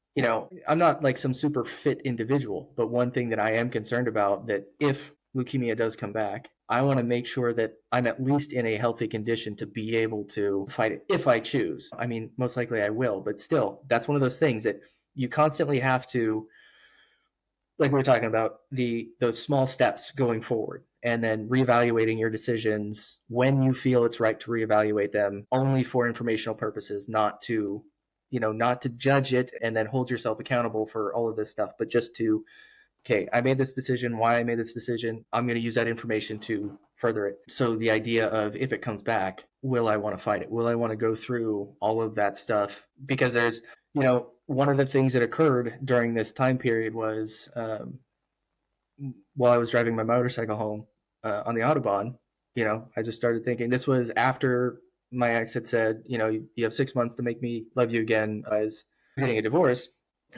I'm not like some super fit individual, but one thing that I am concerned about, that if leukemia does come back, I want to make sure that I'm at least in a healthy condition to be able to fight it if I choose. I mean, most likely I will, but still, that's one of those things that you constantly have to, like we were talking about, those small steps going forward, and then reevaluating your decisions when you feel it's right to reevaluate them, only for informational purposes, not to judge it and then hold yourself accountable for all of this stuff, but just to, okay, I made this decision, why I made this decision, I'm going to use that information to further it. So the idea of, if it comes back, will I want to fight it? Will I want to go through all of that stuff? Because there's, one of the things that occurred during this time period was, while I was driving my motorcycle home on the Autobahn, I just started thinking, this was after my ex had said, you have 6 months to make me love you again. I was getting a divorce.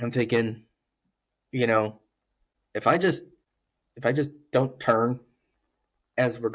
I'm thinking, you know, if I just don't turn as I'm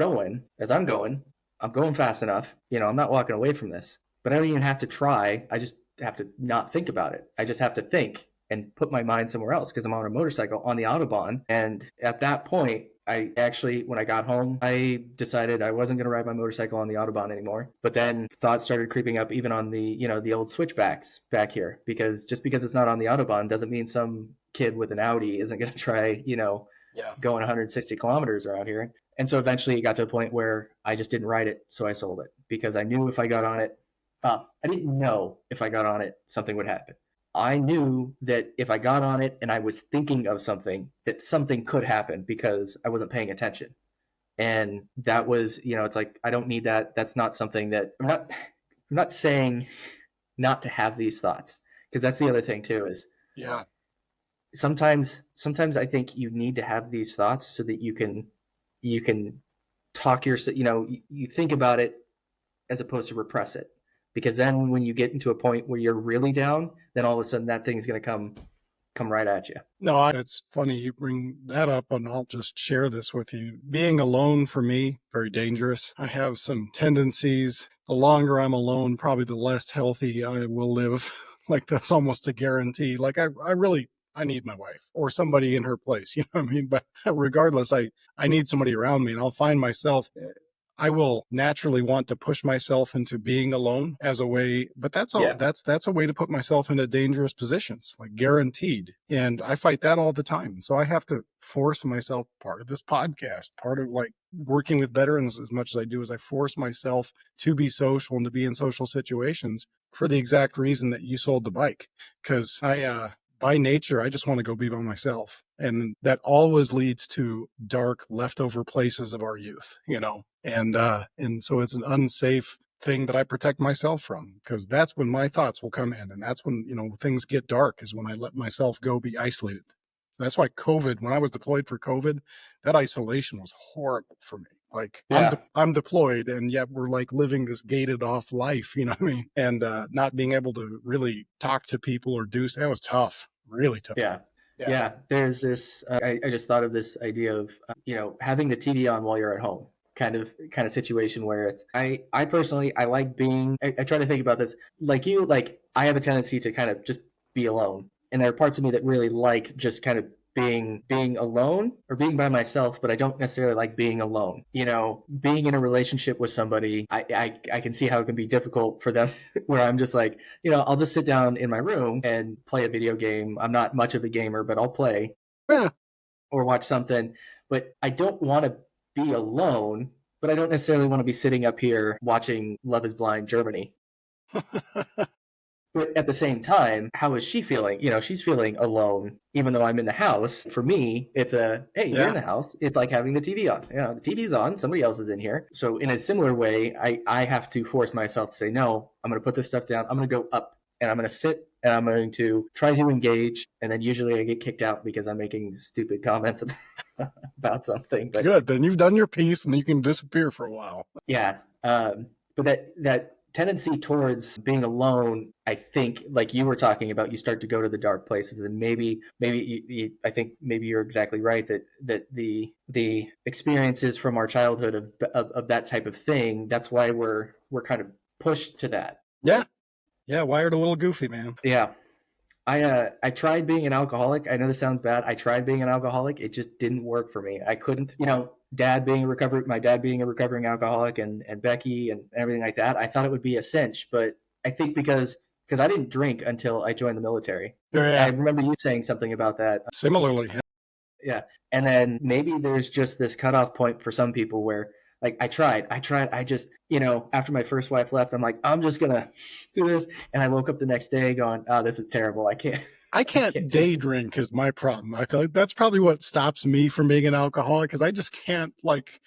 going, I'm going fast enough. I'm not walking away from this. But I don't even have to try. I just have to not think about it. I just have to think and put my mind somewhere else, because I'm on a motorcycle on the Autobahn. And at that point, I actually, when I got home, I decided I wasn't going to ride my motorcycle on the Autobahn anymore. But then thoughts started creeping up, even on the old switchbacks back here, because just because it's not on the Autobahn doesn't mean some kid with an Audi isn't going to try, Yeah. going 160 kilometers around here. And so eventually it got to a point where I just didn't ride it, so I sold it, because I knew if I got on it, I didn't know if I got on it, something would happen. I knew that if I got on it and I was thinking of something, that something could happen because I wasn't paying attention. And that was, it's like, I don't need that. That's not something that I'm not saying not to have these thoughts, because that's the other thing too, is Yeah. sometimes I think you need to have these thoughts so that you can talk yourself, you think about it as opposed to repress it. Because then when you get into a point where you're really down, then all of a sudden that thing's going to come right at you. No, it's funny you bring that up, and I'll just share this with you. Being alone for me, very dangerous. I have some tendencies. The longer I'm alone, probably the less healthy I will live. Like that's almost a guarantee. Like I need my wife or somebody in her place. You know what I mean? But regardless, I need somebody around me, and I'll find myself, I will naturally want to push myself into being alone as a way, but that's all. Yeah. That's a way to put myself into dangerous positions, like guaranteed. And I fight that all the time. So I have to force myself, part of this podcast, part of like working with veterans as much as I do, is I force myself to be social and to be in social situations for the exact reason that you sold the bike. Because by nature, I just want to go be by myself. And that always leads to dark leftover places of our youth. And so it's an unsafe thing that I protect myself from, because that's when my thoughts will come in. And that's when, things get dark, is when I let myself go be isolated. That's why when I was deployed for COVID, that isolation was horrible for me. Like Yeah. I'm deployed, and yet we're like living this gated off life, you know what I mean? And not being able to really talk to people or that was tough, really tough. Yeah. Yeah. Yeah. There's this, I just thought of this idea of, having the TV on while you're at home, kind of situation where I personally, I like I try to think about this like you, like I have a tendency to kind of just be alone. And there are parts of me that really like just kind of being alone or being by myself, but I don't necessarily like being alone. Being in a relationship with somebody, I can see how it can be difficult for them, where I'm just like, I'll just sit down in my room and play a video game. I'm not much of a gamer, but I'll play Yeah. or watch something. But I don't want to be alone, but I don't necessarily want to be sitting up here watching Love is Blind Germany. But at the same time, how is she feeling? You know, she's feeling alone, even though I'm in the house. For me, it's a, hey, you're in Yeah, the house. It's like having the TV on. You know, the TV's on, somebody else is in here. So in a similar way, I have to force myself to say, no, I'm going to put this stuff down. I'm going to go up and I'm going to sit and I'm going to try to engage. And then usually I get kicked out because I'm making stupid comments about something. But good. Then you've done your piece, and you can disappear for a while. yeah, but that tendency towards being alone, I think, like you were talking about, you start to go to the dark places, and I think maybe you're exactly right that the experiences from our childhood of that type of thing, that's why we're kind of pushed to that. Yeah, yeah. Wired a little goofy, man. Yeah, I tried being an alcoholic. I know this sounds bad. I tried being an alcoholic. It just didn't work for me. I couldn't, you know, my dad being a recovering alcoholic and Becky and everything like that. I thought it would be a cinch, but I think because I didn't drink until I joined the military. Yeah, I yeah. remember you saying something about that. Similarly, Yeah. And then maybe there's just this cutoff point for some people where, like, I just, you know, after my first wife left, I'm like, I'm just gonna do this. And I woke up the next day going, oh, this is terrible. I I can't can't do day this. drink is my problem. I feel like that's probably what stops me from being an alcoholic, because I just can't like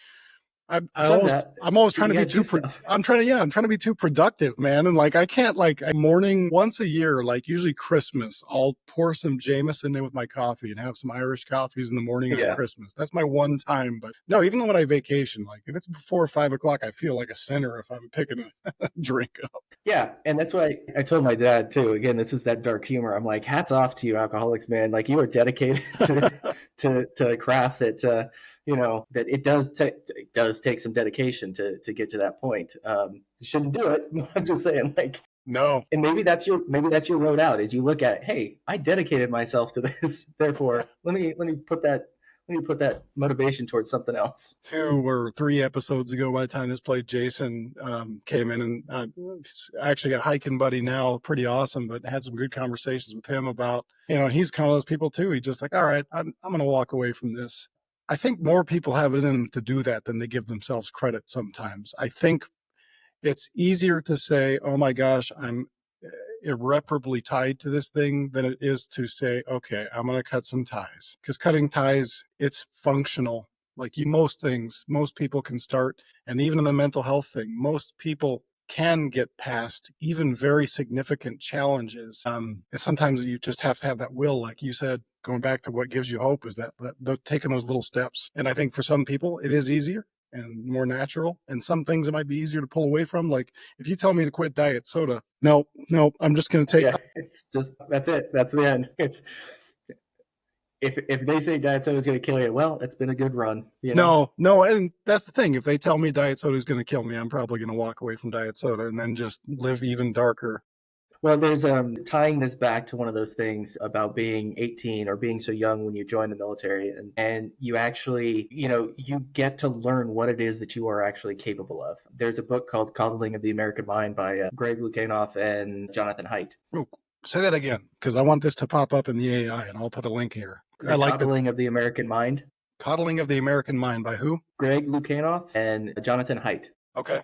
Sun's out. I'm always trying You to be gotta do too stuff. I'm trying to be too productive, man. And like I can't like morning once a year, like usually Christmas, I'll pour some Jameson in with my coffee and have some Irish coffees in the morning on Yeah. Christmas. That's my one time. But no, even when I vacation, like if it's before 5 o'clock, I feel like a sinner if I'm picking a drink up. Yeah. And that's why I told my dad too. Again, this is that dark humor. I'm like, hats off to you, alcoholics, man. Like you are dedicated to a craft that you know, that it does take some dedication to get to that point. You shouldn't do it. I'm just saying, like, No. and maybe that's your road out is you look at it, hey, I dedicated myself to this, therefore let me put that motivation towards something else. 2 or 3 episodes ago, by the time this played, Jason came in, and actually a hiking buddy now, pretty awesome, but had some good conversations with him about, you know, he's kind of those people too. He's just like, all right, I'm going to walk away from this. I think more people have it in them to do that than they give themselves credit sometimes. I think it's easier to say, oh my gosh, I'm irreparably tied to this thing than it is to say, okay, I'm going to cut some ties. Because cutting ties, it's functional. Like you, most things, most people can start. And even in the mental health thing, most people can get past even very significant challenges. And sometimes you just have to have that will, like you said, going back to what gives you hope is that taking those little steps. And I think for some people, it is easier and more natural. And some things it might be easier to pull away from. Like if you tell me to quit diet soda, no, no, I'm just going to take. Yeah, it's just that's it. That's the end. It's if they say diet soda is going to kill you, well, it's been a good run, you know. No, no, and that's the thing. If they tell me diet soda is going to kill me, I'm probably going to walk away from diet soda and then just live even darker. Well, there's tying this back to one of those things about being 18 or being so young when you join the military and you actually, you know, you get to learn what it is that you are actually capable of. There's a book called Coddling of the American Mind by Greg Lukianoff and Jonathan Haidt. Oh, say that again, because I want this to pop up in the AI, and I'll put a link here. I The like the Coddling of the American Mind, coddling of the American mind by who? Greg Lukianoff and Jonathan Haidt. Okay.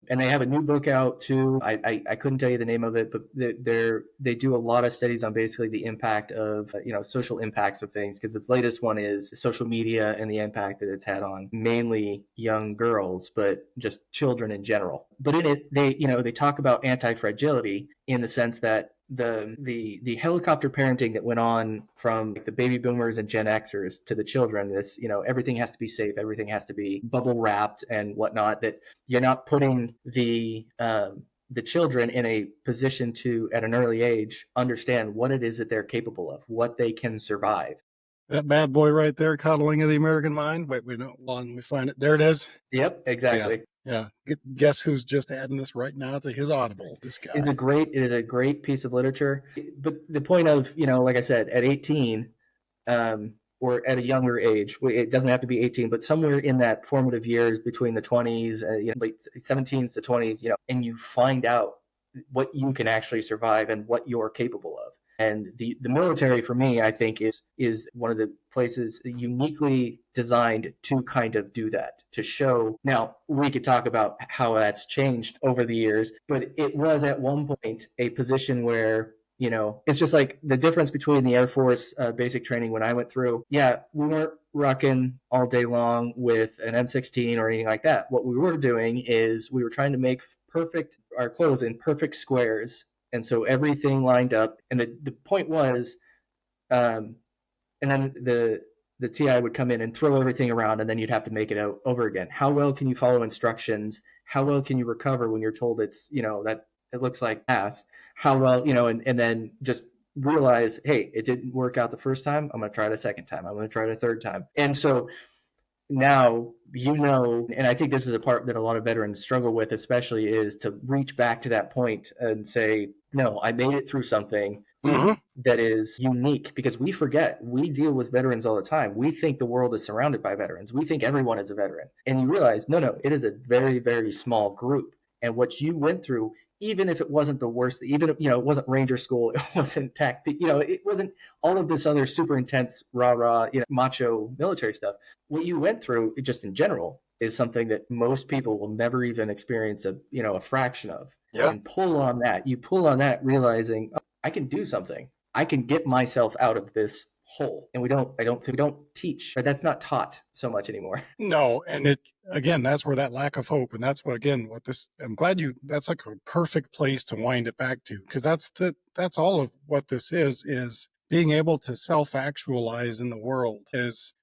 And they have a new book out too. I couldn't tell you the name of it, but they do a lot of studies on basically the impact of you know social impacts of things because its latest one is social media and the impact that it's had on mainly young girls, but just children in general. But in it, they talk about anti-fragility in the sense that the helicopter parenting that went on from like, the baby boomers and Gen Xers to the children, this everything has to be safe, everything has to be bubble wrapped and whatnot. That you're not putting the children in a position to at an early age understand what it is that they're capable of, what they can survive. That bad boy right there, coddling of the American mind. Wait, we don't. Let me find it. There it is. Yep, Yeah, exactly. yeah. Guess who's just adding this right now to his Audible? This guy. It is a great piece of literature. But the point of like I said, at 18, or at a younger age. It doesn't have to be 18, but somewhere in that formative years between the 20s, late 17s to 20s, and you find out what you can actually survive and what you're capable of. And the military for me, I think, is one of the places uniquely designed to kind of do that, to show. Now, we could talk about how that's changed over the years, but it was at one point a position where, it's just like the difference between the Air Force basic training when I went through. Yeah, we weren't rucking all day long with an M16 or anything like that. What we were doing is we were trying to make our clothes in perfect squares, and so everything lined up. And the point was, and then the TI would come in and throw everything around, and then you'd have to make it over again. How well can you follow instructions? How well can you recover when you're told that it looks like ass? How well, and then just realize, hey, it didn't work out the first time. I'm going to try it a second time. I'm going to try it a third time. And so now, and I think this is a part that a lot of veterans struggle with, especially, is to reach back to that point and say, no, I made it through something that is unique, because we deal with veterans all the time. We think the world is surrounded by veterans. We think everyone is a veteran. And you realize, no, it is a very, very small group. And what you went through, even if it wasn't the worst, even if, it wasn't Ranger School, it wasn't TAC, it wasn't all of this other super intense, rah, macho military stuff. What you went through, just in general, is something that most people will never even experience a fraction of. Yeah. And you pull on that, realizing, oh, I can do something. I can get myself out of this hole. And we don't teach, or that's not taught so much anymore. No, and again, that's where that lack of hope, and that's I'm glad that's like a perfect place to wind it back to, because that's all of what this is being able to self-actualize in the world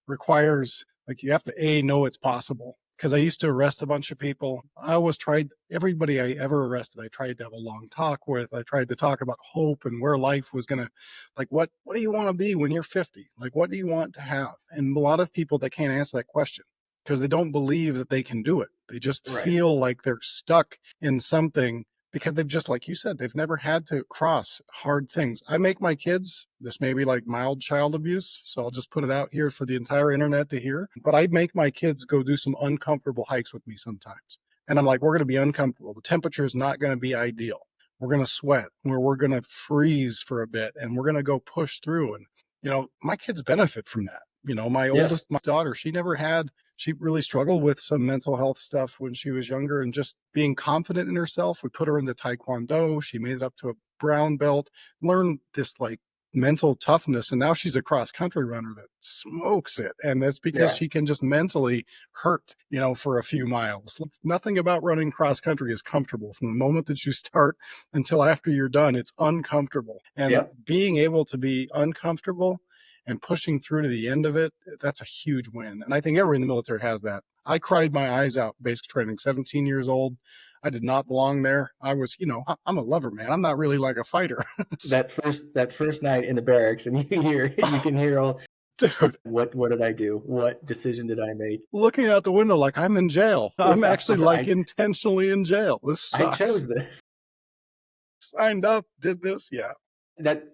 requires, like, you have to know it's possible. Because I used to arrest a bunch of people. I always tried, everybody I ever arrested, I tried to have a long talk with. I tried to talk about hope and where life was going to, like, what do you want to be when you're 50? Like, what do you want to have? And a lot of people, they can't answer that question because they don't believe that they can do it. They just feel like they're stuck in something because they've just, like you said, they've never had to cross hard things. I make my kids, this may be like mild child abuse, so I'll just put it out here for the entire internet to hear, but I make my kids go do some uncomfortable hikes with me sometimes. And I'm like, we're going to be uncomfortable. The temperature is not going to be ideal. We're going to sweat, we're going to freeze for a bit, and we're going to go push through. And, my kids benefit from that. My oldest, my daughter, she really struggled with some mental health stuff when she was younger, and just being confident in herself. We put her into Taekwondo. She made it up to a brown belt, learned this like mental toughness. And now she's a cross country runner that smokes it. And that's because she can just mentally hurt, for a few miles. Nothing about running cross country is comfortable. From the moment that you start until after you're done, it's uncomfortable. And being able to be uncomfortable and pushing through to the end of it, that's a huge win. And I think everyone in the military has that. I cried my eyes out basic training, 17 years old. I did not belong there. I was, I'm a lover, man. I'm not really like a fighter. That first night in the barracks, and you can hear all, dude, what did I do? What decision did I make? Looking out the window like I'm in jail. I'm actually intentionally in jail. This sucks. I chose this. Signed up, did this. Yeah. That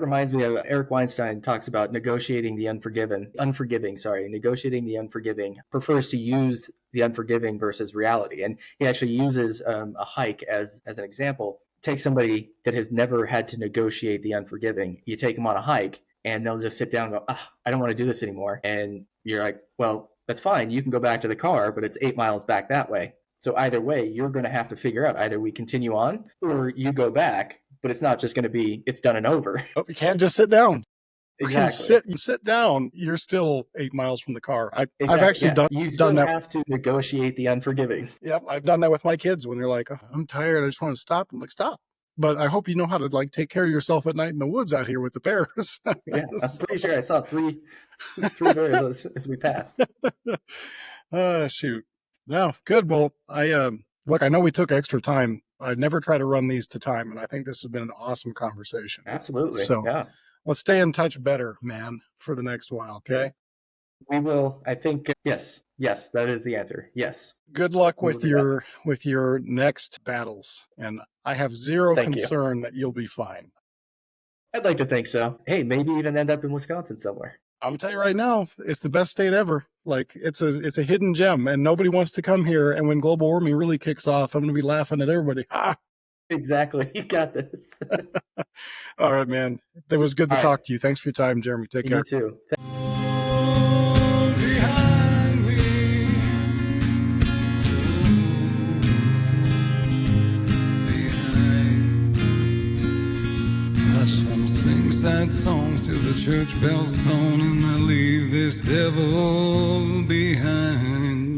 reminds me of Eric Weinstein talks about negotiating the unforgiving, negotiating the unforgiving, prefers to use the unforgiving versus reality. And he actually uses a hike as an example. Take somebody that has never had to negotiate the unforgiving. You take them on a hike and they'll just sit down and go, I don't want to do this anymore. And you're like, well, that's fine. You can go back to the car, but it's 8 miles back that way. So either way, you're going to have to figure out, either we continue on or you go back, but it's not just going to be, it's done and over. Oh, you can't just sit down. Exactly. You sit down, you're still 8 miles from the car. I've actually done that. You have to negotiate the unforgiving. Yep, I've done that with my kids when they're like, I'm tired, I just want to stop. I'm like, stop. But I hope you know how to take care of yourself at night in the woods out here with the bears. Yeah, I'm pretty sure I saw three bears as we passed. Shoot. No, good. Well, I know we took extra time. I never try to run these to time, and I think this has been an awesome conversation. Absolutely. So yeah. Let's stay in touch better, man, for the next while, okay? We will. I think, yes, that is the answer. Yes. Good luck with your next battles, and I have zero concern that you'll be fine. I'd like to think so. Hey, maybe even end up in Wisconsin somewhere. I'm telling you right now, it's the best state ever. Like, it's a hidden gem, and nobody wants to come here. And when global warming really kicks off, I'm going to be laughing at everybody. Exactly. You got this. All right, man. It was good to All right. talk to you. Thanks for your time, Jeremy. Take You care. too. Behind me, behind. I just wanna sing sad songs till the church bells tone, and I leave this devil behind.